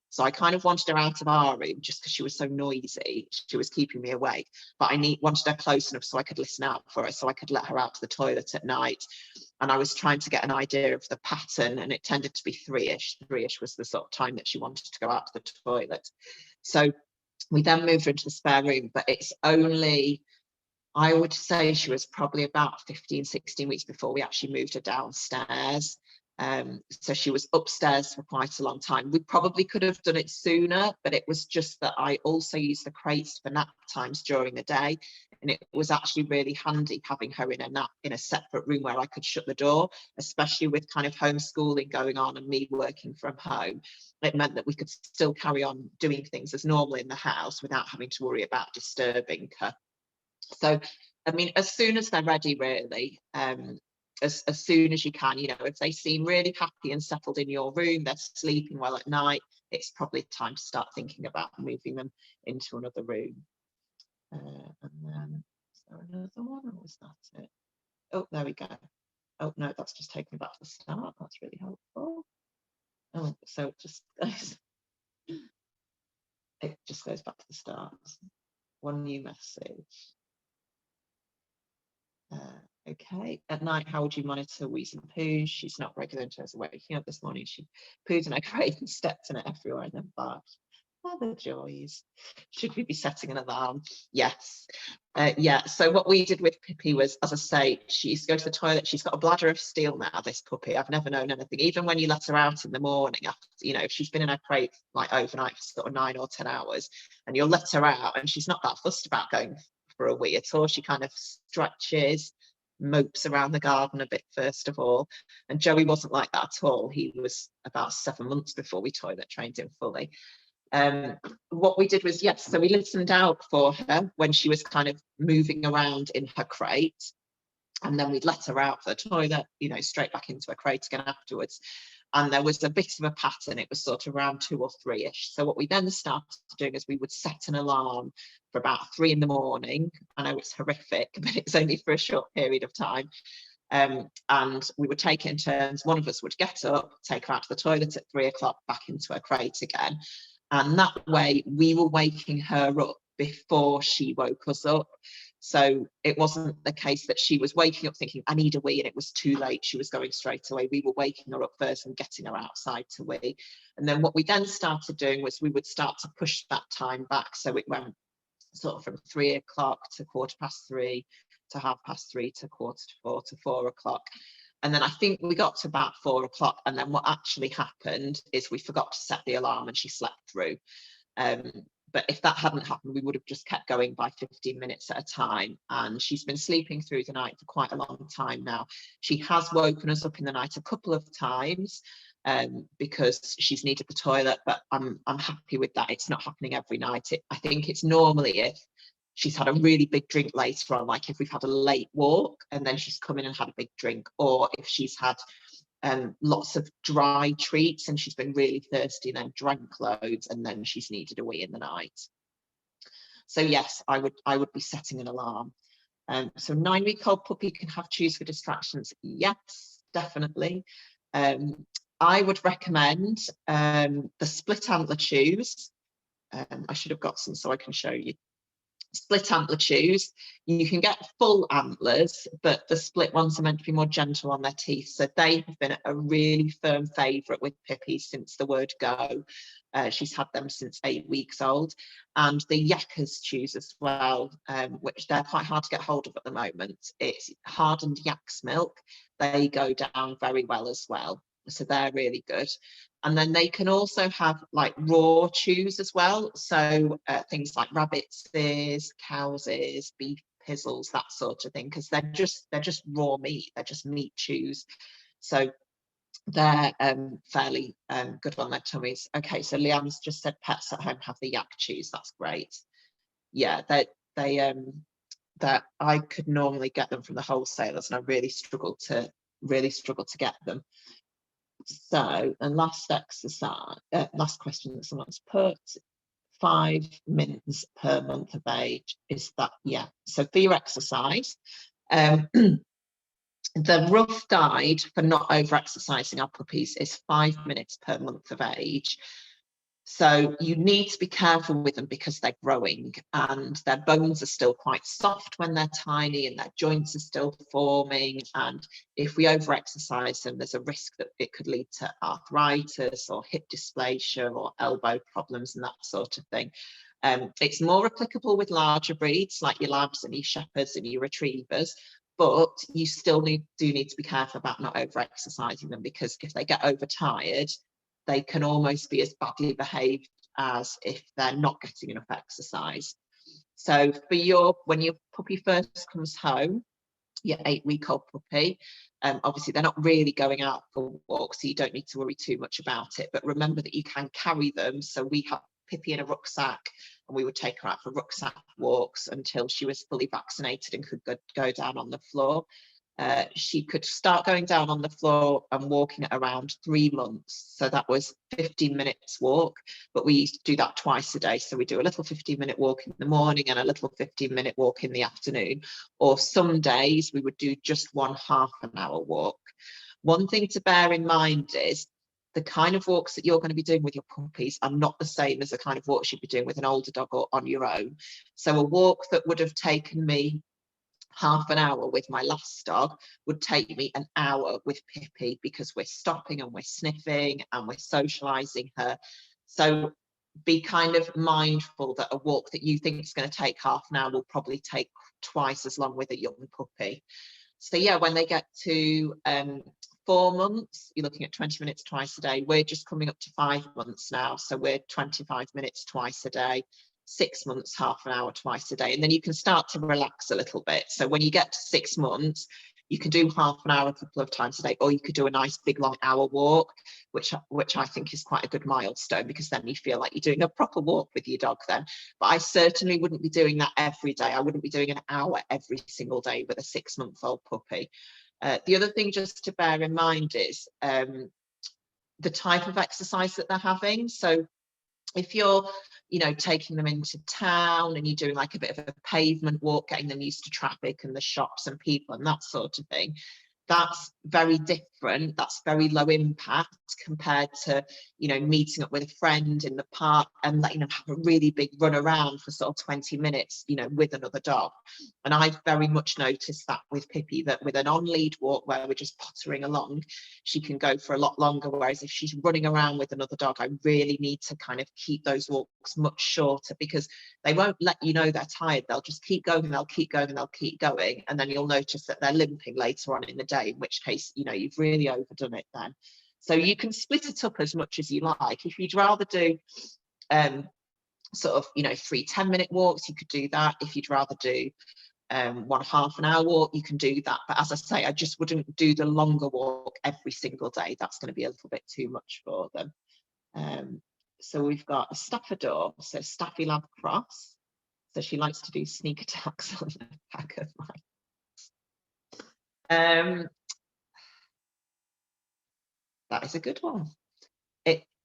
So I kind of wanted her out of our room just because she was so noisy. She was keeping me awake, but I wanted her close enough so I could listen out for her, so I could let her out to the toilet at night. And I was trying to get an idea of the pattern, and it tended to be 3-ish. 3-ish was the sort of time that she wanted to go out to the toilet. So we then moved her into the spare room, but it's only, I would say she was probably about 15, 16 weeks before we actually moved her downstairs. So she was upstairs for quite a long time. We probably could have done it sooner, but it was just that I also used the crates for nap times during the day. And it was actually really handy having her in a nap in a separate room where I could shut the door, especially with kind of homeschooling going on and me working from home. It meant that we could still carry on doing things as normal in the house without having to worry about disturbing her. So, I mean, as soon as they're ready, really, as soon as you can. You know, if they seem really happy and settled in your room, they're sleeping well at night, it's probably time to start thinking about moving them into another room. And then, is there another one, or was that it? Oh, there we go. Oh no, that's just taken me back to the start. That's really helpful. Oh, so it just goes back to the start. One new message. Okay. At night, how would you monitor wheeze and poos? She's not regular in terms of waking up. This morning she pooed in her crate and stepped in it everywhere and then barked. Oh, the joys. Should we be setting an alarm? Yes. Yeah, so what we did with Pippi was, as I say, she used to go to the toilet. She's got a bladder of steel now, this puppy. I've never known anything. Even when you let her out in the morning, after, you know, if she's been in her crate like overnight for sort of 9 or 10 hours, and you'll let her out and she's not that fussed about going for a wee at all. She kind of stretches, mopes around the garden a bit first of all. And Joey wasn't like that at all. He was about 7 months before we toilet trained him fully. What we did was, yes, so we listened out for her when she was kind of moving around in her crate, and then we'd let her out for the toilet, you know, straight back into her crate again afterwards. And there was a bit of a pattern. It was sort of around 2 or 3-ish. So what we then started doing is we would set an alarm for about 3 in the morning. I know it's horrific, but it's only for a short period of time. And we would take it in turns. One of us would get up, take her out to the toilet at 3 o'clock, back into her crate again. And that way we were waking her up before she woke us up. So it wasn't the case that she was waking up thinking, I need a wee, and it was too late. She was going straight away. We were waking her up first and getting her outside to wee. And then what we then started doing was we would start to push that time back. So it went sort of from 3 o'clock to 3:15 to 3:30 to 3:45 to 4 o'clock. And then I think we got to about 4 o'clock, and then what actually happened is we forgot to set the alarm and she slept through. But if that hadn't happened, we would have just kept going by 15 minutes at a time. And she's been sleeping through the night for quite a long time now. She has woken us up in the night a couple of times because she's needed the toilet, but I'm happy with that. It's not happening every night. I think it's normally if she's had a really big drink later on, like if we've had a late walk and then she's come in and had a big drink, or if she's had lots of dry treats and she's been really thirsty and then drank loads and then she's needed a wee in the night. So yes, I would be setting an alarm. So 9-week-old puppy can have chews for distractions. Yes, definitely. I would recommend the split antler chews. I should have got some so I can show you. Split antler chews, you can get full antlers, but the split ones are meant to be more gentle on their teeth. So they have been a really firm favourite with Pippi since the word go. She's had them since 8 weeks old. And the Yackers chews as well, which they're quite hard to get hold of at the moment. It's hardened yak's milk. They go down very well as well. So they're really good. And then they can also have like raw chews as well. So things like rabbit's ears, cow's ears, beef pizzles, that sort of thing, because they're just raw meat. They're just meat chews. So they're fairly good on their tummies. Okay, so Leanne's just said pets at home have the yak chews. That's great. Yeah, that I could normally get them from the wholesalers, and I really struggled to get them. So, and last question that someone's put, 5 mins per month of age, is that, yeah. So for your exercise, the rough guide for not over exercising our puppies is 5 minutes per month of age. So you need to be careful with them because they're growing and their bones are still quite soft when they're tiny and their joints are still forming. And if we over-exercise them, there's a risk that it could lead to arthritis or hip dysplasia or elbow problems and that sort of thing. It's more applicable with larger breeds like your labs and your shepherds and your retrievers, but you still do need to be careful about not over-exercising them, because if they get overtired, they can almost be as badly behaved as if they're not getting enough exercise. So for when your puppy first comes home, your 8-week-old puppy, obviously they're not really going out for walks, so you don't need to worry too much about it. But remember that you can carry them. So we have Pippi in a rucksack, and we would take her out for rucksack walks until she was fully vaccinated and could go down on the floor. she could start going down on the floor and walking at around 3 months. So that was 15 minutes walk, but we used to do that twice a day. So we do a little 15-minute walk in the morning and a little 15-minute walk in the afternoon. Or some days we would do just one half-an-hour walk. One thing to bear in mind is the kind of walks that you're going to be doing with your puppies are not the same as the kind of walks you'd be doing with an older dog or on your own. So a walk that would have taken me half an hour with my last dog would take me an hour with Pippi, because we're stopping and we're sniffing and we're socializing her. So be kind of mindful that a walk that you think is going to take half an hour will probably take twice as long with a young puppy. So yeah, when they get to 4 months, you're looking at 20 minutes twice a day. We're just coming up to 5 months now, so we're 25 minutes twice a day. 6 months, half an hour twice a day, and then you can start to relax a little bit. So when you get to 6 months, you can do half an hour a couple of times a day, or you could do a nice big long hour walk, which I think is quite a good milestone, because then you feel like you're doing a proper walk with your dog then. But I certainly wouldn't be doing that every day. I wouldn't be doing an hour every single day with a 6-month-old puppy. The other thing just to bear in mind is the type of exercise that they're having. So if you're, you know, taking them into town and you're doing like a bit of a pavement walk, getting them used to traffic and the shops and people and that sort of thing, that's very different. That's very low impact compared to, you know, meeting up with a friend in the park and letting them have a really big run around for sort of 20 minutes, you know, with another dog. And I've very much noticed that with Pippi, that with an on-lead walk where we're just pottering along, she can go for a lot longer. Whereas if she's running around with another dog, I really need to kind of keep those walks much shorter, because they won't let you know they're tired. They'll just keep going and they'll keep going and they'll keep going. And then you'll notice that they're limping later on in the day, in which case, you know, you've really overdone it then. So you can split it up as much as you like. If you'd rather do sort of, you know, 3 10-minute walks, you could do that. If you'd rather do one half-an-hour walk, you can do that. But as I say, I just wouldn't do the longer walk every single day. That's going to be a little bit too much for them. So we've got a Staffador, so Staffy Lab Cross. So she likes to do sneak attacks on the back of mine. That is a good one.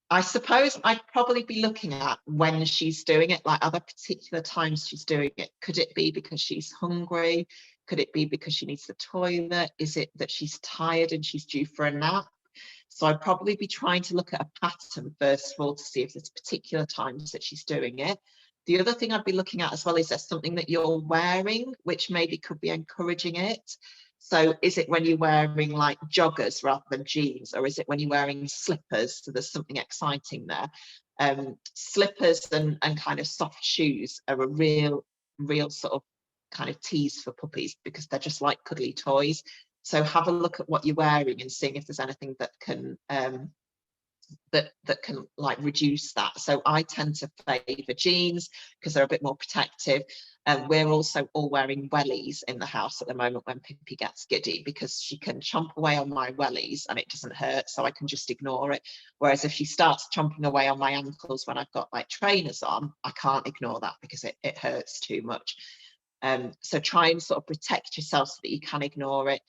I suppose I'd probably be looking at when she's doing it, like other particular times she's doing it. Could it be because she's hungry? Could it be because she needs the toilet? Is it that she's tired and she's due for a nap? So I'd probably be trying to look at a pattern first of all to see if there's particular times that she's doing it. The other thing I'd be looking at as well is there something that you're wearing which maybe could be encouraging it. So is it when you're wearing like joggers rather than jeans, or is it when you're wearing slippers? So there's something exciting there. Slippers and kind of soft shoes are a real sort of kind of tease for puppies, because they're just like cuddly toys. So have a look at what you're wearing and seeing if there's anything that can that can like reduce that. So I tend to favour jeans because they're a bit more protective. And we're also all wearing wellies in the house at the moment when Pippi gets giddy, because she can chomp away on my wellies and it doesn't hurt, so I can just ignore it. Whereas if she starts chomping away on my ankles when I've got like trainers on, I can't ignore that because it hurts too much. So try and sort of protect yourself so that you can ignore it.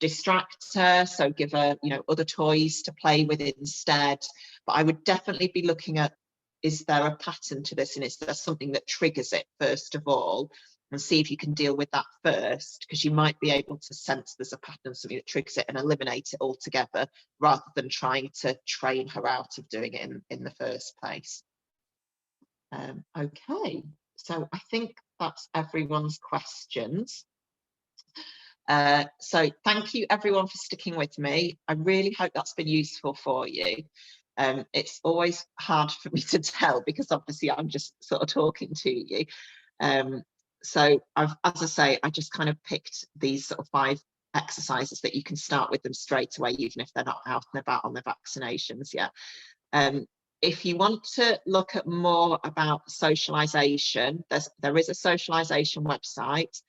Distract her, so give her, you know, other toys to play with instead. But I would definitely be looking at, is there a pattern to this, and is there something that triggers it first of all, and see if you can deal with that first, because you might be able to sense there's a pattern, something that triggers it, and eliminate it altogether, rather than trying to train her out of doing it in the first place. Okay, so I think that's everyone's questions. So thank you everyone for sticking with me. I really hope that's been useful for you. It's always hard for me to tell because obviously I'm just sort of talking to you. So as I say, I just kind of picked these sort of 5 exercises that you can start with them straight away, even if they're not out and about on their vaccinations yet. If you want to look at more about socialization, there is a socialization website,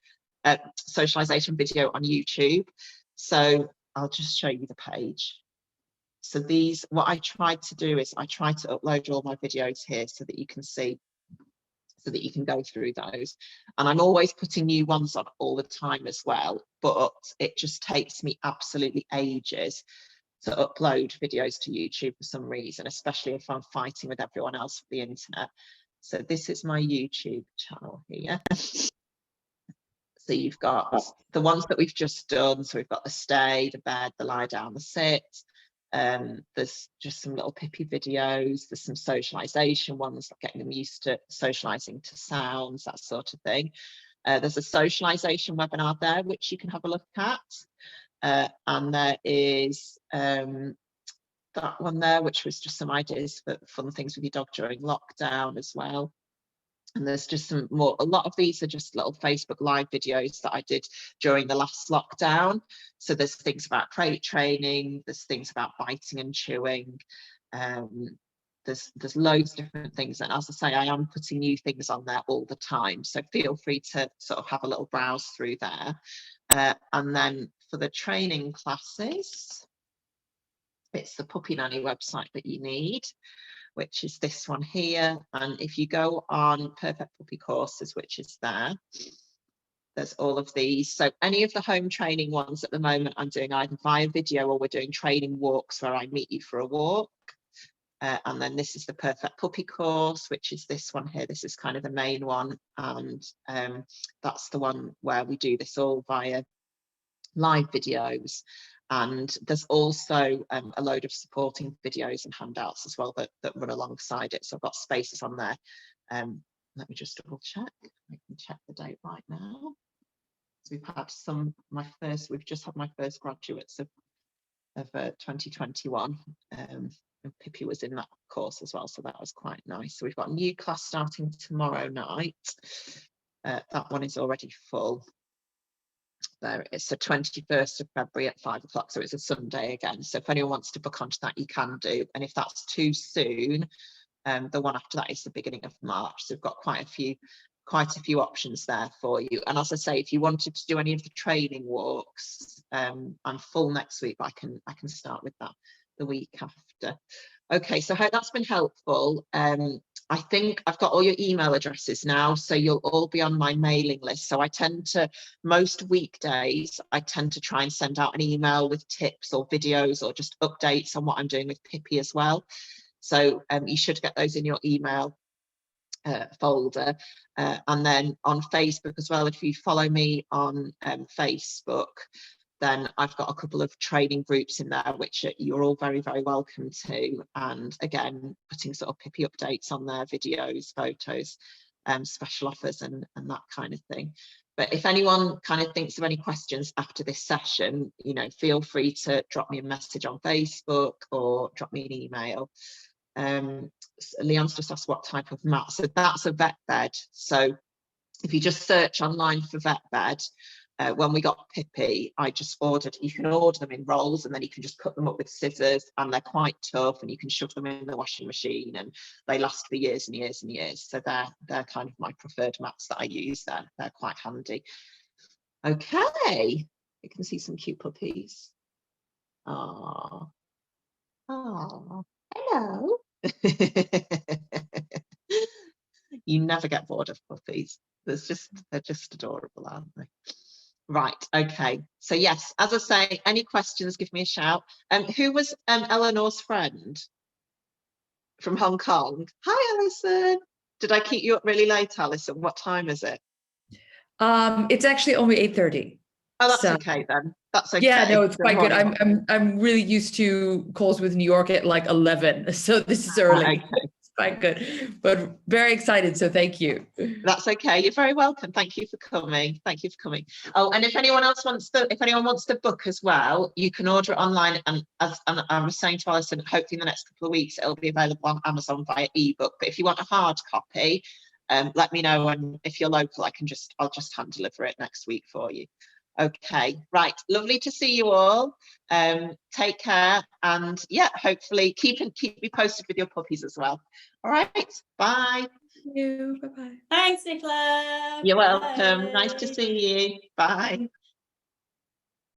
socialization video on YouTube. So I'll just show you the page. So these, what I tried to do is I tried to upload all my videos here so that you can see. so that you can go through those. And I'm always putting new ones on all the time as well, but it just takes me absolutely ages to upload videos to YouTube for some reason, especially if I'm fighting with everyone else for the internet. So this is my YouTube channel here. So you've got the ones that we've just done. So we've got the stay, the bed, the lie down, the sit. There's just some little Pippi videos. There's some socialization ones, like getting them used to socializing to sounds, that sort of thing. There's a socialization webinar there, which you can have a look at. And there is that one there, which was just some ideas for fun things with your dog during lockdown as well. And there's just some more, a lot of these are just little Facebook Live videos that I did during the last lockdown. So there's things about crate training, there's things about biting and chewing. There's loads of different things. And as I say, I am putting new things on there all the time. So feel free to sort of have a little browse through there. And then for the training classes, it's the Puppy Nanny website that you need, which is this one here. And if you go on Perfect Puppy Courses, which is there, there's all of these. So any of the home training ones at the moment, I'm doing either via video or we're doing training walks where I meet you for a walk. And then this is the Perfect Puppy course, which is this one here. This is kind of the main one. And that's the one where we do this all via live videos. And there's also a load of supporting videos and handouts as well that run alongside it. So I've got spaces on there. Let me just double check. I can check the date right now. So we've had we've just had my first graduates of 2021. And Pippi was in that course as well, so that was quite nice. So we've got a new class starting tomorrow night. That one is already full. There it is, so 21st of February at 5 o'clock, so it's a Sunday again. So if anyone wants to book onto that, you can do. And if that's too soon, the one after that is the beginning of March. So we've got quite a few options there for you. And as I say, if you wanted to do any of the training walks, I'm full next week, but I can start with that the week after. Okay, so I hope that's been helpful. I think I've got all your email addresses now, so you'll all be on my mailing list. So I tend to, most weekdays, I tend to try and send out an email with tips or videos or just updates on what I'm doing with Pippi as well. So you should get those in your email folder. And then on Facebook as well, if you follow me on Facebook, then I've got a couple of training groups in there, which you're all very, very welcome to. And again, putting sort of Pippi updates on there, videos, photos, special offers and that kind of thing. But if anyone kind of thinks of any questions after this session, you know, feel free to drop me a message on Facebook or drop me an email. Leon's just asked what type of mat. So that's a vet bed. So if you just search online for vet bed, when we got Pippi, I just ordered, you can order them in rolls and then you can just cut them up with scissors, and they're quite tough and you can shove them in the washing machine and they last for years and years and years. So they're kind of my preferred mats that I use there. They're quite handy. Okay, you can see some cute puppies. Oh, hello. You never get bored of puppies. They're just adorable, aren't they? Right, okay. So yes, as I say, any questions, give me a shout. Who was Eleanor's friend from Hong Kong? Hi, Alison. Did I keep you up really late, Alison? What time is it? It's actually only 8:30. Oh, that's okay then. That's okay. Yeah, no, it's Good quite good. morning. I'm really used to calls with New York at like 11, so this is early. Okay. It's quite good, but very excited. So thank you. That's okay. You're very welcome. Thank you for coming. Thank you for coming. Oh, and if anyone wants to book as well, you can order it online. And as I was saying to Alison, hopefully in the next couple of weeks it'll be available on Amazon via ebook. But if you want a hard copy, let me know. And if you're local, I'll just hand deliver it next week for you. Okay, right. Lovely to see you all. Take care, and yeah, hopefully keep me posted with your puppies as well. All right, bye. Thank you. Bye-bye. Thanks, Nicola. You're welcome. Nice to see you. Bye.